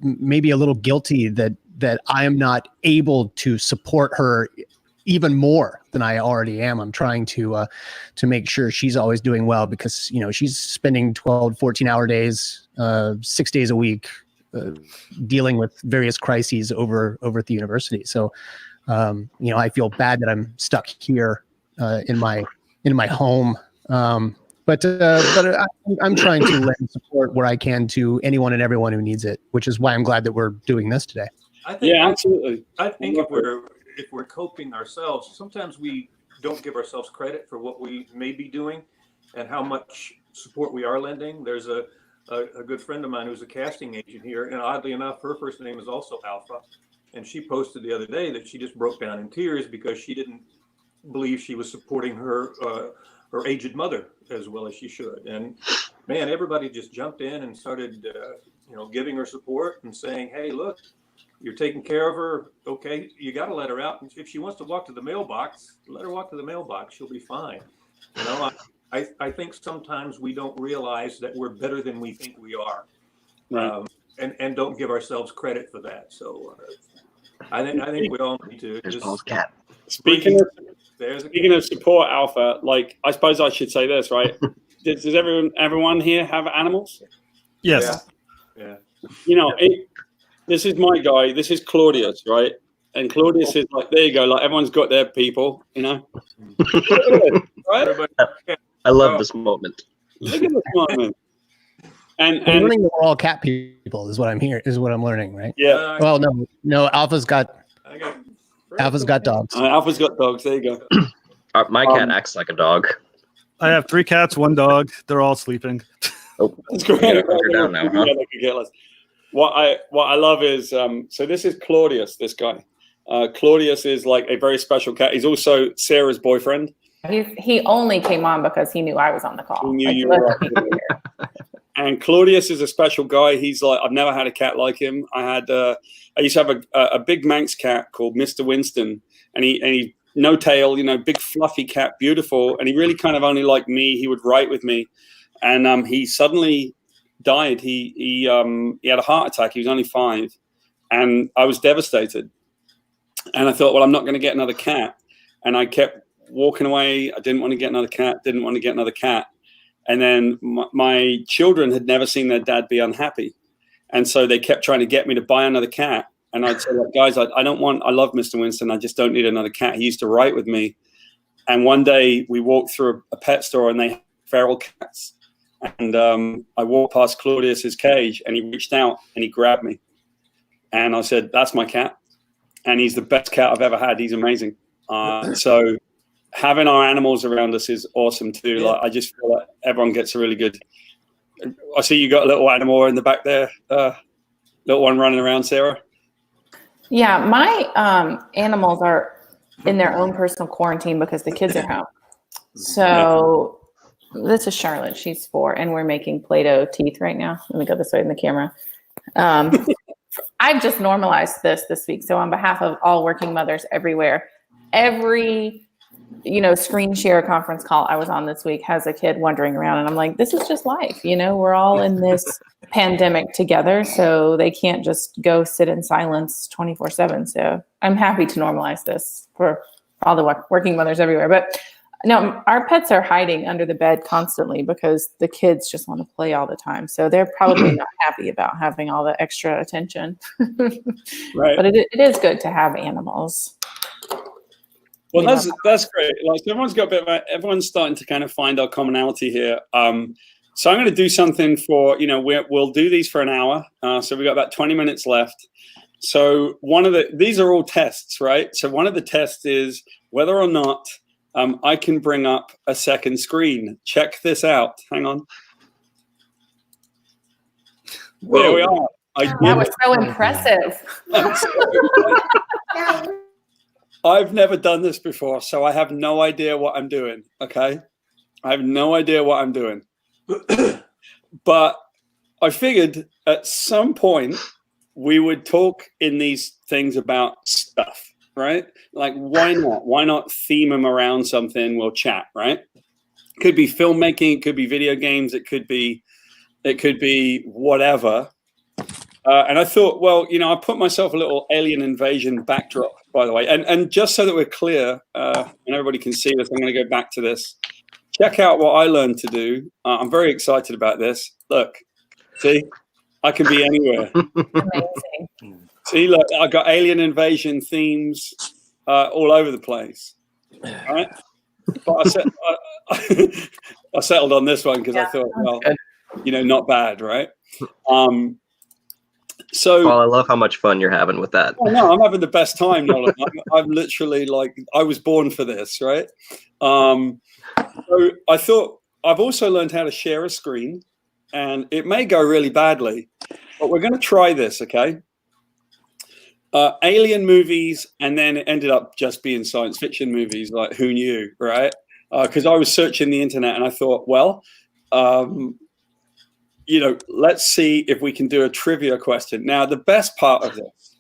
B: maybe a little guilty that I am not able to support her even more than I already am. I'm trying to make sure she's always doing well, because, you know, she's spending 12, 14-hour days, 6 days a week, dealing with various crises over at the university. So, you know, I feel bad that I'm stuck here in my home. But I'm trying to lend support where I can to anyone and everyone who needs it, which is why I'm glad that we're doing this today.
A: Absolutely.
D: I think if we're coping ourselves, sometimes we don't give ourselves credit for what we may be doing and how much support we are lending. There's a good friend of mine who's a casting agent here, and oddly enough, her first name is also Alpha. And she posted the other day that she just broke down in tears because she didn't believe she was supporting her aged mother as well as she should. And man, everybody just jumped in and started, giving her support and saying, "Hey, look, you're taking care of her. Okay, you got to let her out. And if she wants to walk to the mailbox, let her walk to the mailbox. She'll be fine." You know, I think sometimes we don't realize that we're better than we think we are,
A: Right.
D: and don't give ourselves credit for that. So I think we all need to.
C: There's Paul's cat.
A: Speaking of support, Alpha, like, I suppose I should say this, right? Does everyone here have animals?
F: Yes.
D: Yeah.
A: You know, this is my guy. This is Claudius, right? And Claudius is like, there you go. Like, everyone's got their people, you know? Right?
C: I love this moment.
A: Look at this moment. And
B: I'm learning that we're all cat people is what I'm learning, right?
A: Yeah.
B: Well, no, Alpha's got dogs.
A: Alpha's got dogs. There you go.
C: My cat acts like a dog.
F: I have 3 cats, 1 dog. They're all sleeping.
C: Oh,
A: That's great.
C: down now, huh?
A: What I love is, so this is Claudius, this guy. Claudius is like a very special cat. He's also Sarah's boyfriend.
E: He only came on because he knew I was on the call.
A: He knew you were up. And Claudius is a special guy. He's like, I've never had a cat like him. I used to have a big Manx cat called Mr. Winston, and he no tail, big fluffy cat, beautiful. And he really kind of only liked me. He would write with me, and he suddenly died. He had a heart attack. He was only 5, and I was devastated. And I thought, well, I'm not going to get another cat. And I kept walking away. I didn't want to get another cat. And then my children had never seen their dad be unhappy. And so they kept trying to get me to buy another cat. And I'd say, like, guys, I love Mr. Winston. I just don't need another cat. He used to write with me. And one day we walked through a pet store and they had feral cats. And I walked past Claudius's cage and he reached out and he grabbed me. And I said, that's my cat. And he's the best cat I've ever had. He's amazing. So having our animals around us is awesome too. Like, I just feel like everyone gets a really good. I see you got a little animal in the back there, little one running around, Sarah.
E: Yeah, my animals are in their own personal quarantine because the kids are home. So this is Charlotte. She's 4, and we're making Play-Doh teeth right now. Let me go this way in the camera. I've just normalized this week. So on behalf of all working mothers everywhere, every screen share conference call I was on this week has a kid wandering around, and I'm like, this is just life. We're all in this pandemic together, so they can't just go sit in silence 24/7. So I'm happy to normalize this for all the working mothers everywhere. But no, our pets are hiding under the bed constantly because the kids just want to play all the time. So they're probably not happy about having all the extra attention.
A: Right.
E: But it is good to have animals.
A: Well, that's great. Like, everyone's starting to kind of find our commonality here. So I'm going to do something for, we'll do these for an hour. So we've got about 20 minutes left. So these are all tests, right? So one of the tests is whether or not I can bring up a second screen. Check this out. Hang on. Whoa. There we are.
E: That was so impressive.
A: I've never done this before, so I have no idea what I'm doing, okay? I have no idea what I'm doing. But I figured at some point we would talk in these things about stuff, right? Like, why not? Why not theme them around something? We'll chat, right? It could be filmmaking, it could be video games, it could be whatever. And I thought, well, I put myself a little alien invasion backdrop, by the way. And just so that we're clear, and everybody can see this, I'm going to go back to this. Check out what I learned to do. I'm very excited about this. Look, see, I can be anywhere.
E: Amazing.
A: See, look, I got alien invasion themes all over the place. All right? But I settled on this one because I thought, well, not bad, right? So,
C: Paul, I love how much fun you're having with that.
A: Oh, no, I'm having the best time, Nolan. I'm literally I was born for this, right? So I thought I've also learned how to share a screen, and it may go really badly, but we're going to try this, okay? Alien movies, and then it ended up just being science fiction movies. Like, who knew, right? Because I was searching the internet, and I thought, well, let's see if we can do a trivia question. Now, the best part of this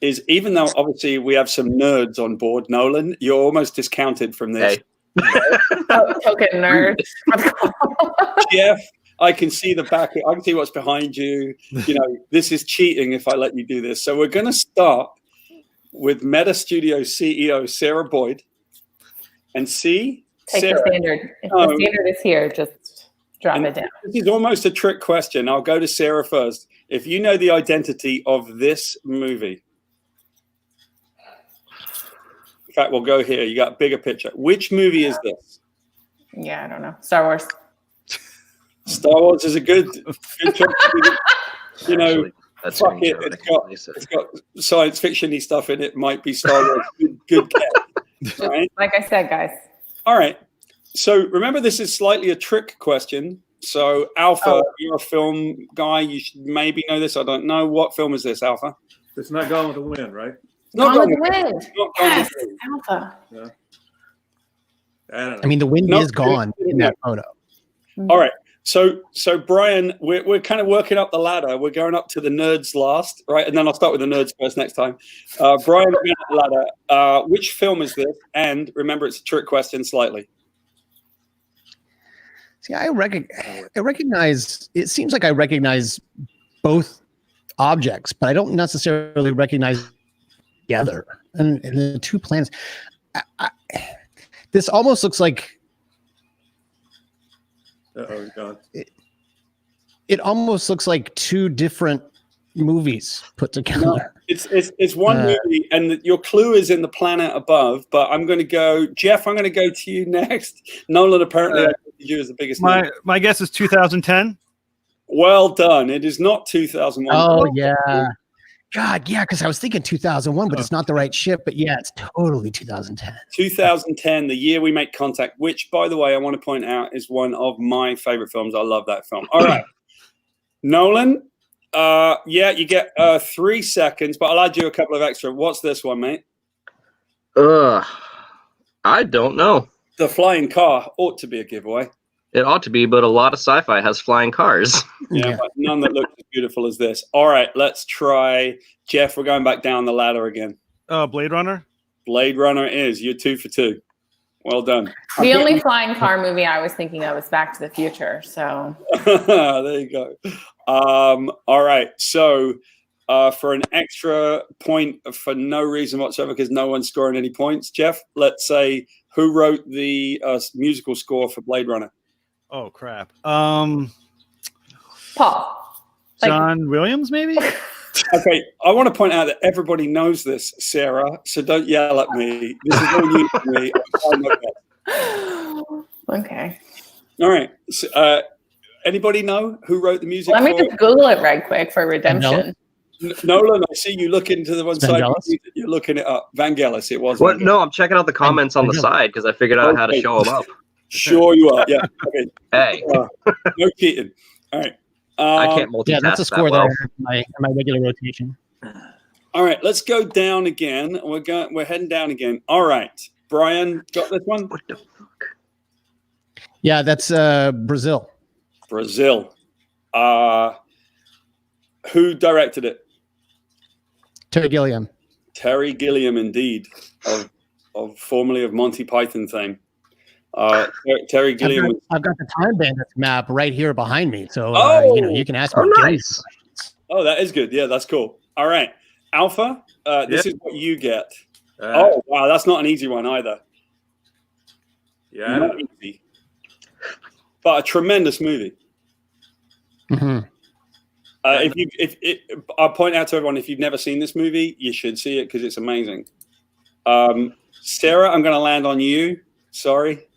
A: is, even though obviously we have some nerds on board, Nolan, you're almost discounted from this.
C: Hey.
E: Token nerd.
A: Jeff, I can see the back. I can see what's behind you. This is cheating if I let you do this. So we're going to start with Meta Studios CEO Sarah Boyd, and see.
E: Take
A: Sarah,
E: the standard. If the standard is here, just drop it down.
A: This is almost a trick question. I'll go to Sarah first. If you know the identity of this movie. In fact, we'll go here. You got a bigger picture. Which movie is this?
E: Yeah, I don't know. Star Wars.
A: Star Wars is a good choice.
C: Actually,
A: fuck it. It's got science fiction-y stuff in it. Might be Star Wars. Good catch. Right?
E: Like I said, guys.
A: All right. So remember, this is slightly a trick question. So Alpha, you're a film guy. You should maybe know this. I don't know. What film is this, Alpha?
D: It's not Gone with the Wind, right?
E: Gone with the Wind. Yes, Alpha.
D: Yeah. I don't know.
B: I mean, the wind is gone in that photo.
A: All right. So Brian, we're kind of working up the ladder. We're going up to the nerds last, right? And then I'll start with the nerds first next time. Brian, we're going up the ladder. Which film is this? And remember, it's a trick question slightly.
B: See, I recognize. It seems like I recognize both objects, but I don't necessarily recognize together. And the two planets. This almost looks like.
D: Uh-oh, God.
B: It almost looks like two different movies put together.
A: No, it's one movie, and your clue is in the planet above. But I'm going to go, Jeff. I'm going to go to you next. Nolan, apparently, I think you as the biggest.
F: My guess is 2010.
A: Well done. It is not 2001.
B: Oh yeah, God, yeah. Because I was thinking 2001, but it's not the right ship. But yeah, it's totally 2010.
A: 2010, the year we make contact. Which, by the way, I want to point out is one of my favorite films. I love that film. All right, Nolan. Yeah, you get 3 seconds, but I'll add you a couple of extra. What's this one, mate?
C: I don't know.
A: The flying car ought to be a giveaway.
C: It ought to be, but a lot of sci-fi has flying cars.
A: Yeah, but none that looks as beautiful as this. All right, let's try. Jeff, we're going back down the ladder again.
F: Blade Runner.
A: Blade Runner is. You're 2 for 2. Well done.
E: The only flying car movie I was thinking of was Back to the Future. So
A: there you go. All right. So for an extra point for no reason whatsoever, because no one's scoring any points, Jeff, let's say who wrote the musical score for Blade Runner?
F: Oh crap.
E: Paul.
F: John Williams, maybe?
A: Okay, I want to point out that everybody knows this, Sarah, so don't yell at me. This is all new to me.
E: Okay.
A: All right. So, anybody know who wrote the music?
E: Let me just Google it right quick for Redemption.
A: Nolan, I see you looking to the one side.
B: Vangelis?
A: You're looking it up. Vangelis, it was.
C: What?
A: Vangelis.
C: No, I'm checking out the comments on the side because I figured out how to show them up.
A: Sure you are. Yeah. Okay.
C: Hey,
A: No cheating. All right.
C: I can't multitask.
B: Yeah, that's a score
C: that well.
B: there in my regular rotation.
A: All right. Let's go down again. We're heading down again. All right. Brian, got this one?
C: What the fuck?
B: Yeah, that's Brazil.
A: Brazil. Who directed it?
B: Terry Gilliam.
A: Terry Gilliam, indeed, of formerly of Monty Python fame. Terry Gilliam.
B: I've got the Time Bandits map right here behind me, so you can ask me.
C: Nice.
A: Oh, that is good. Yeah, that's cool. All right, Alpha. This is what you get.
D: Uh,
A: Oh wow, that's not an easy one either.
D: Yeah.
A: Not easy, but a tremendous movie.
B: Mm-hmm.
A: I'll point out to everyone, if you've never seen this movie, you should see it because it's amazing. Sarah, I'm going to land on you. Sorry.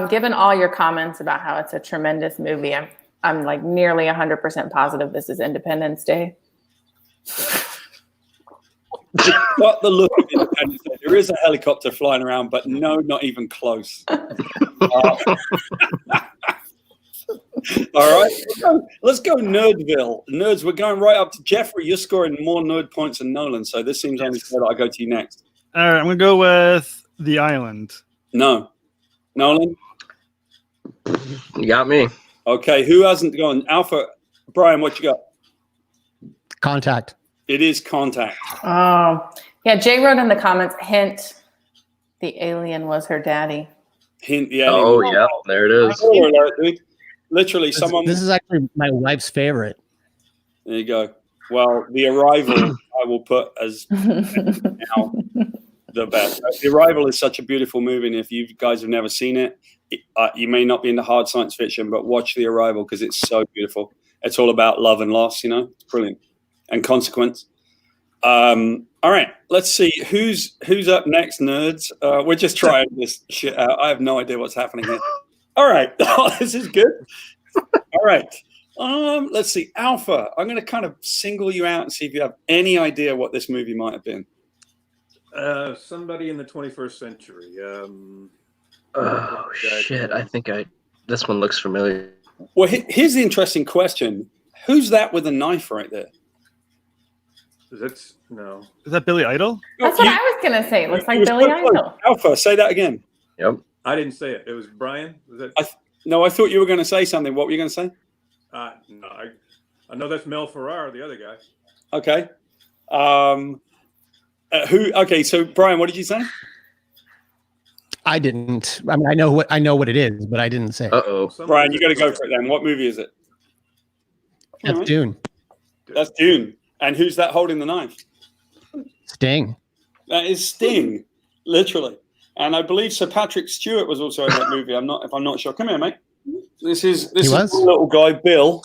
E: Given all your comments about how it's a tremendous movie, I'm like nearly 100% positive this is Independence Day.
A: Got the look of Independence Day. There is a helicopter flying around, but no, not even close. All right, let's go Nerdville. Nerds, we're going right up to Jeffrey. You're scoring more nerd points than Nolan, so this seems only fair that I go to you next.
F: All right, I'm gonna go with The Island.
A: No. Nolan?
C: You got me.
A: Okay, who hasn't gone? Alpha, Brian, what you got?
B: Contact.
A: It is Contact.
E: Oh, yeah. Jay wrote in the comments, hint, the alien was her daddy.
A: Hint, yeah.
C: Oh, yeah, there it is.
A: Spoiler alert, dude. Literally, someone.
B: This is actually my wife's favorite.
A: There you go. Well, The Arrival, I will put as now the best. The Arrival is such a beautiful movie, and if you guys have never seen it, you may not be into hard science fiction, but watch The Arrival because it's so beautiful. It's all about love and loss, It's brilliant. And consequence. All right, let's see. Who's up next, nerds? We're just trying this shit out. I have no idea what's happening here. All right. This is good. All right. Let's see. Alpha, I'm going to kind of single you out and see if you have any idea what this movie might have been.
D: Somebody in the 21st century.
C: Oh, shit. I think this one looks familiar.
A: Well, here's the interesting question. Who's that with a knife right there?
D: No.
F: Is that Billy Idol?
E: That's what I was going to say. It looks like Billy
A: so close.
E: Idol.
A: Alpha, say that again.
C: Yep.
D: I didn't say it. It was Brian. Was it?
A: No, I thought you were going to say something. What were you going to say?
D: No, I know that's Mel Ferrar, the other guy.
A: Okay. Who? Okay, so Brian, what did you say?
B: I didn't. I mean, I know what it is, but I didn't say.
C: Uh-oh.
A: Brian, you got to go for it then. What movie is it?
B: That's
A: All right.
B: Dune.
A: That's Dune. And who's that holding the knife?
B: Sting.
A: That is Sting, literally. And I believe Sir Patrick Stewart was also in that movie. I'm not sure. Come here, mate. This is my little guy, Bill.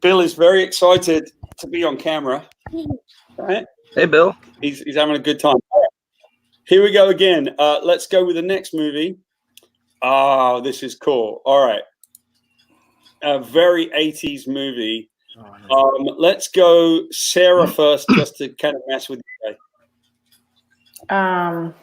A: Bill is very excited to be on camera. Right?
C: Hey, Bill.
A: He's having a good time. Right. Here we go again. Let's go with the next movie. Oh, this is cool. All right. A very 80s movie. Let's go Sarah first, just to kind of mess with you.
E: I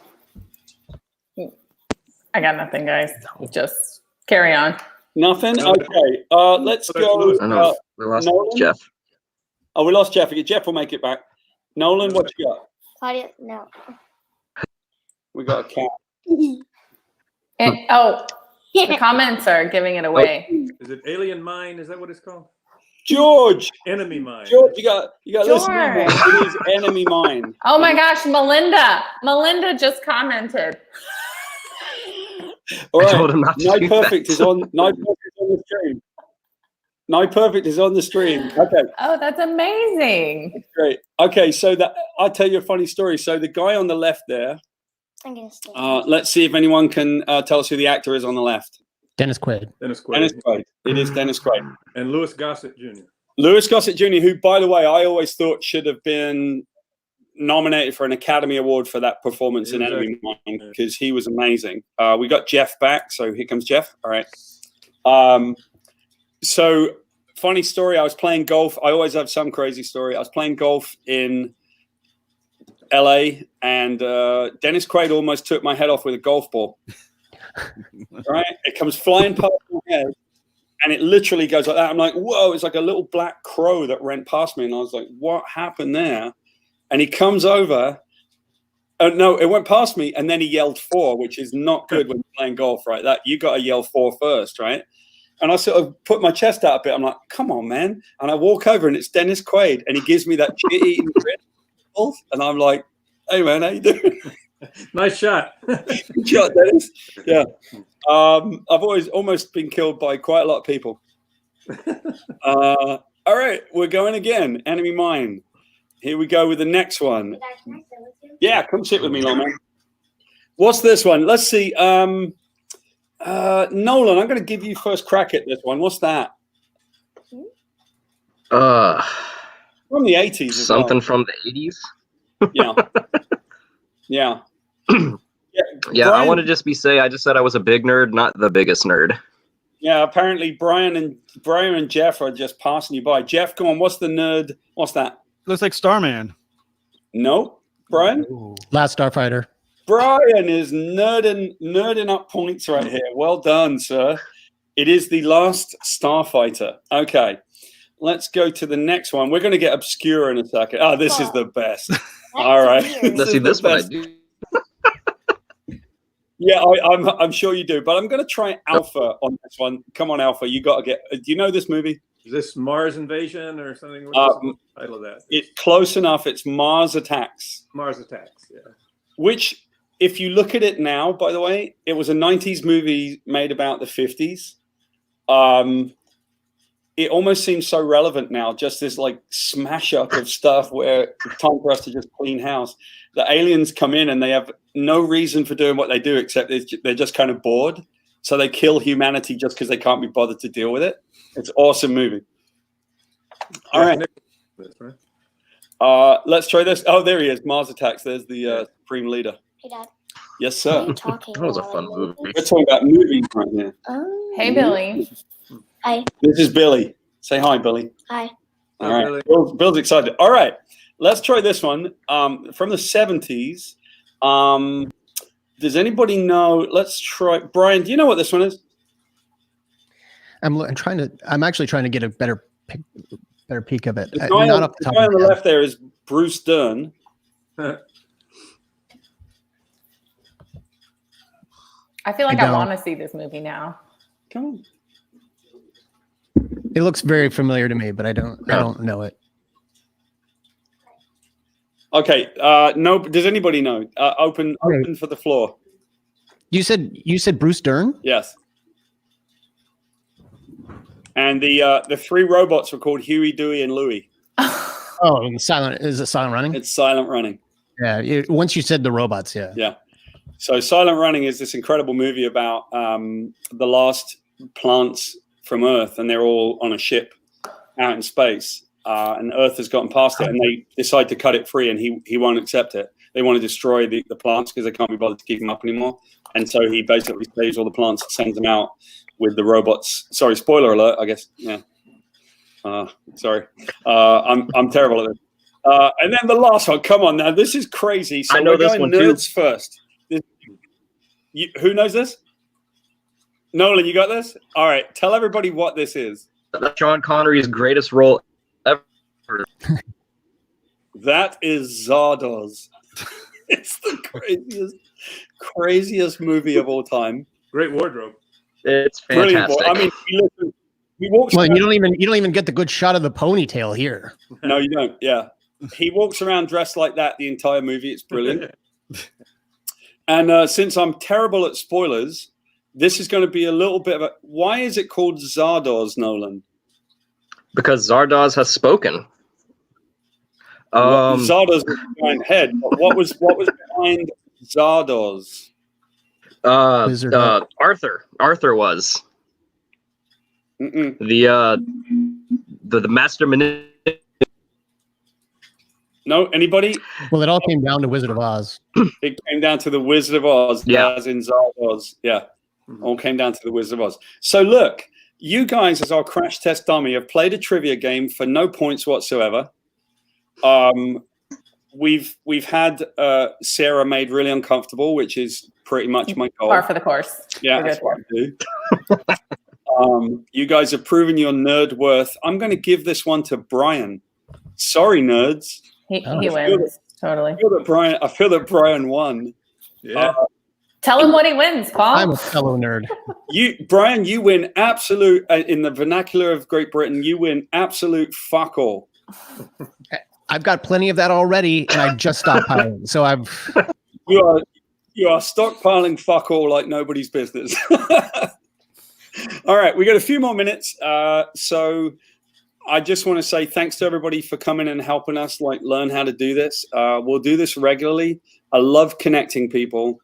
E: got nothing, guys. Just carry on.
A: Nothing? Okay. Let's go.
C: I know. We lost
A: Nolan?
C: Jeff.
A: Oh, we lost Jeff. Jeff will make it back. Nolan, what you got?
G: Claudia, no.
A: We got a cat.
E: And, the comments are giving it away.
D: Is it Alien Mine? Is that what it's called?
A: George.
D: Enemy Mine.
A: George, you got to listen.
E: George.
A: It is Enemy Mine.
E: Oh my gosh, Melinda. Melinda just commented.
A: All
C: I told him
A: right.
C: not to
A: Night
C: do
A: Perfect
C: that.
A: is on. Night Perfect is on the stream. Night Perfect is on the stream. Okay.
E: Oh, that's amazing.
A: Great. Okay, so I'll tell you a funny story. So the guy on the left there.
G: I'm gonna stay.
A: Let's see if anyone can tell us who the actor is on the left.
B: Dennis Quaid.
D: Dennis Quaid.
A: Dennis Quaid. It is Dennis Quaid.
D: And Louis Gossett Jr.
A: Louis Gossett Jr., who, by the way, I always thought should have been nominated for an Academy Award for that performance in Enemy Mine, because he was amazing. We got Jeff back, so here comes Jeff. All right. So, funny story, I was playing golf. I always have some crazy story. I was playing golf in LA, and Dennis Quaid almost took my head off with a golf ball. Right? It comes flying past my head, and it literally goes like that. I'm like, whoa, it's like a little black crow that ran past me. And I was like, what happened there? And he comes over. No, it went past me, and then he yelled 4, which is not good when you're playing golf, right? That you got to yell 4 first, right? And I sort of put my chest out a bit. I'm like, come on, man. And I walk over, and it's Dennis Quaid, and he gives me that shit-eating grin. And I'm like, hey, man, how you doing?
D: Nice shot.
A: Good shot, Dennis. Yeah. I've always almost been killed by quite a lot of people. All right, we're going again. Enemy Mine. Here we go with the next one. Yeah, come sit with me, long man. What's this one? Let's see. Nolan, I'm going to give you first crack at this one. What's that? From the 80s.
C: Something from the 80s?
A: Yeah. Yeah.
C: Yeah,
A: Brian,
C: I want to just say I just said I was a big nerd, not the biggest nerd.
A: Yeah, apparently Brian and Jeff are just passing you by. Jeff, come on, what's the nerd? What's that?
F: Looks like Starman.
A: No, Brian?
B: Last Starfighter.
A: Brian is nerding up points right here. Well done, sir. It is the Last Starfighter. Okay, let's go to the next one. We're going to get obscure in a second. Oh, this is the best. All right.
C: Let's see this one. I do.
A: Yeah, I'm sure you do, but I'm going to try Alpha on this one. Come on, Alpha, you got to get. Do you know this movie?
D: Is this Mars Invasion or something? What's the title of that?
A: It's close enough. It's Mars Attacks.
D: Mars Attacks, yeah.
A: Which, if you look at it now, by the way, it was a 90s movie made about the 50s. It almost seems so relevant now, just this like smash up of stuff where it's time for us to just clean house. The aliens come in and they have no reason for doing what they do, except they're just kind of bored. So they kill humanity just because they can't be bothered to deal with it. It's an awesome movie. All right. Let's try this. Oh, there he is. Mars Attacks. There's the Supreme Leader.
G: Hey, Dad.
A: Yes,
G: What are
A: sir.
G: you talking
C: That was a
G: about?
C: fun movie.
A: We're talking about movies right here.
G: Oh.
E: Hey, Billy.
G: Hi.
A: This is Billy. Say hi, Billy.
G: Hi.
A: All right.
D: Billy.
A: Bill's excited. All right. Let's try this one from the 70s. Does anybody know? Let's try. Brian, do you know what this one is?
B: I'm actually trying to get a better peek of it.
A: The
B: Not
A: guy,
B: off the
A: the
B: top
A: guy
B: of
A: on
B: my
A: the
B: head.
A: left there is Bruce Dern.
E: I feel like
B: I
E: I
B: don't.
E: want to see this movie now.
A: Come on.
B: It looks very familiar to me, but I don't know it.
A: Okay. No. Does anybody know? Open for the floor.
B: You said Bruce Dern?
A: Yes. And the three robots were called Huey, Dewey, and Louie.
B: Oh, and is it Silent Running?
A: It's Silent Running.
B: Yeah. Once you said the robots, yeah.
A: Yeah. So Silent Running is this incredible movie about the last plants from Earth, and they're all on a ship out in space. And Earth has gotten past it, and they decide to cut it free, and he won't accept it. They want to destroy the plants because they can't be bothered to keep them up anymore. And so he basically saves all the plants and sends them out with the robots. Sorry, spoiler alert, I guess. Yeah. Sorry. I'm terrible at this. And then the last one. Come on now. This is crazy. So
C: I know
A: we're
C: this
A: going
C: one
A: nerds
C: too.
A: first. Who knows this? Nolan, you got this? All right. Tell everybody what this is.
C: That's Sean Connery's greatest role ever.
A: That is Zardoz. It's the craziest movie of all time.
D: Great wardrobe.
C: It's
A: Brilliant.
C: fantastic.
A: I mean, he walks.
B: Well,
A: around,
B: you don't even get the good shot of the ponytail here.
A: No, you don't. Yeah, he walks around dressed like that the entire movie. It's brilliant. And since I'm terrible at spoilers, this is going to be a little bit of a. Why is it called Zardoz, Nolan?
C: Because Zardoz has spoken.
A: Zardoz was behind head. But what was behind Zardoz?
C: Arthur was the master manipulator.
A: No, anybody?
B: Well, it all came down to Wizard of Oz.
A: It came down to the Wizard of Oz,
C: Yeah.
A: as in Zardoz. Yeah, all came down to the Wizard of Oz. So look, you guys, as our crash test dummy, have played a trivia game for no points whatsoever. We've had Sarah made really uncomfortable, which is pretty much my goal.
E: Par for the course.
A: Yeah, that's what I do. You guys have proven your nerd worth. I'm going to give this one to Brian. Sorry, nerds.
E: He wins. Totally.
A: I feel that Brian won.
D: Yeah.
E: Tell him what he wins, Paul.
B: I'm a fellow nerd.
A: Brian, you win absolute, in the vernacular of Great Britain, you win absolute fuck all.
B: I've got plenty of that already, and I just stopped piling. So
A: You are stockpiling fuck all like nobody's business. All right, we got a few more minutes. So I just want to say thanks to everybody for coming and helping us learn how to do this. We'll do this regularly. I love connecting people.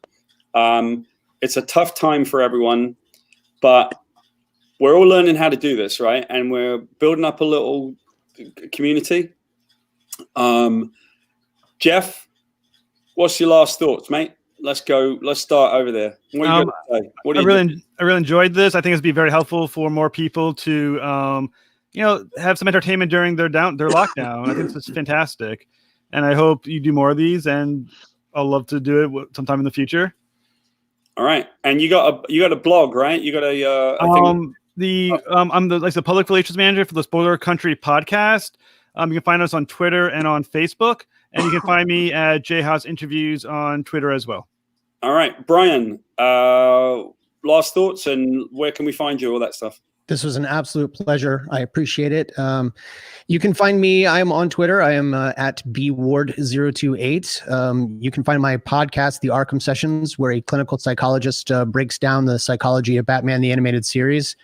A: It's a tough time for everyone, but we're all learning how to do this, right? And we're building up a little community. Jeff, what's your last thoughts, mate? Let's go. Let's start over there. What are you going to say?
F: I really enjoyed this. I think it's be very helpful for more people to, have some entertainment during their lockdown. I think this is fantastic, and I hope you do more of these. And I'll love to do it sometime in the future. All
A: right, and you got a blog, right? You got a.
F: I'm the public relations manager for the Spoiler Country podcast. You can find us on Twitter and on Facebook, and you can find me at JHouse Interviews on Twitter as well.
A: All right, Brian, last thoughts, and where can we find you, all that stuff?
B: This was an absolute pleasure. I appreciate it. You can find me. I am on Twitter. I am at bward028. You can find my podcast, The Arkham Sessions, where a clinical psychologist breaks down the psychology of Batman, the animated series.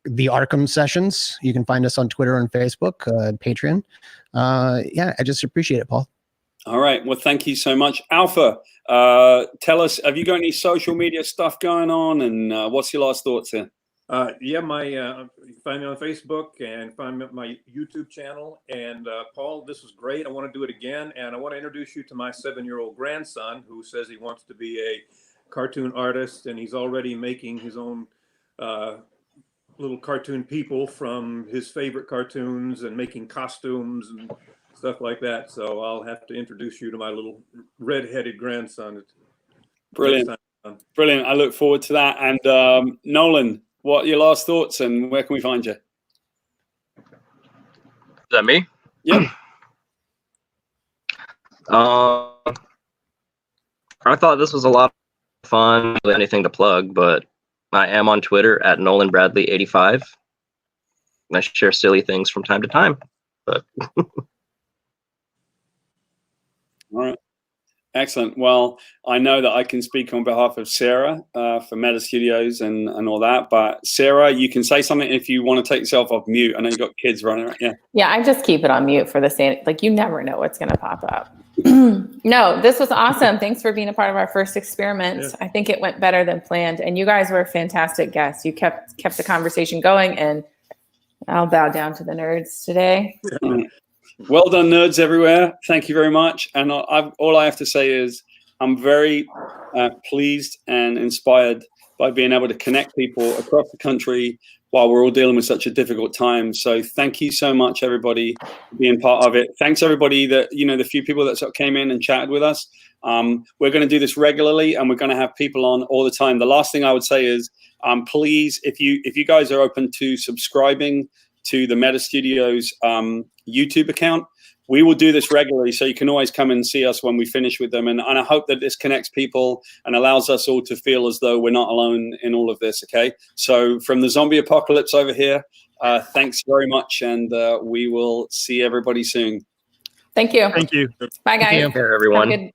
B: The Arkham Sessions. You can find us on Twitter and Facebook, Patreon. I just appreciate it, Paul.
A: All right. Well, thank you so much. Alpha, tell us, have you got any social media stuff going on, and what's your last thoughts here?
D: You can find me on Facebook and find me on my YouTube channel. And Paul, this was great. I want to do it again. And I want to introduce you to my 7-year-old grandson who says he wants to be a cartoon artist, and he's already making his own little cartoon people from his favorite cartoons and making costumes and stuff like that. So I'll have to introduce you to my little red-headed grandson.
A: Brilliant. Brilliant. I look forward to that. And Nolan, what are your last thoughts, and where can we find you?
C: Is that me?
A: Yep.
C: I thought this was a lot of fun. Anything to plug, but I am on Twitter at NolanBradley85. I share silly things from time to time, but
A: All right. Excellent. Well, I know that I can speak on behalf of Sarah for Meta Studios and all that. But Sarah, you can say something if you want to take yourself off mute. I know you've got kids running around. Yeah.
E: Yeah, I just keep it on mute for the same. Like, you never know what's going to pop up. No, this was awesome. Thanks for being a part of our first experiment.
F: Yeah.
E: I think it went better than planned, and you guys were fantastic guests. You kept the conversation going, and I'll bow down to the nerds today.
A: Well done, nerds everywhere. Thank you very much. And all I have to say is I'm very pleased and inspired by being able to connect people across the country while we're all dealing with such a difficult time. So thank you so much, everybody, for being part of it. Thanks, everybody, that, you know, the few people that sort of came in and chatted with us. We're going to do this regularly, and we're going to have people on all the time. The last thing I would say is, please, if you guys are open to subscribing to the Meta Studios YouTube account, we will do this regularly, so you can always come and see us when we finish with them. And I hope that this connects people and allows us all to feel as though we're not alone in all of this, okay? So from the zombie apocalypse over here, thanks very much, and we will see everybody soon.
E: Thank you.
F: Thank you.
E: Bye, guys.
B: Thank you.
C: care, everyone.
E: Have a good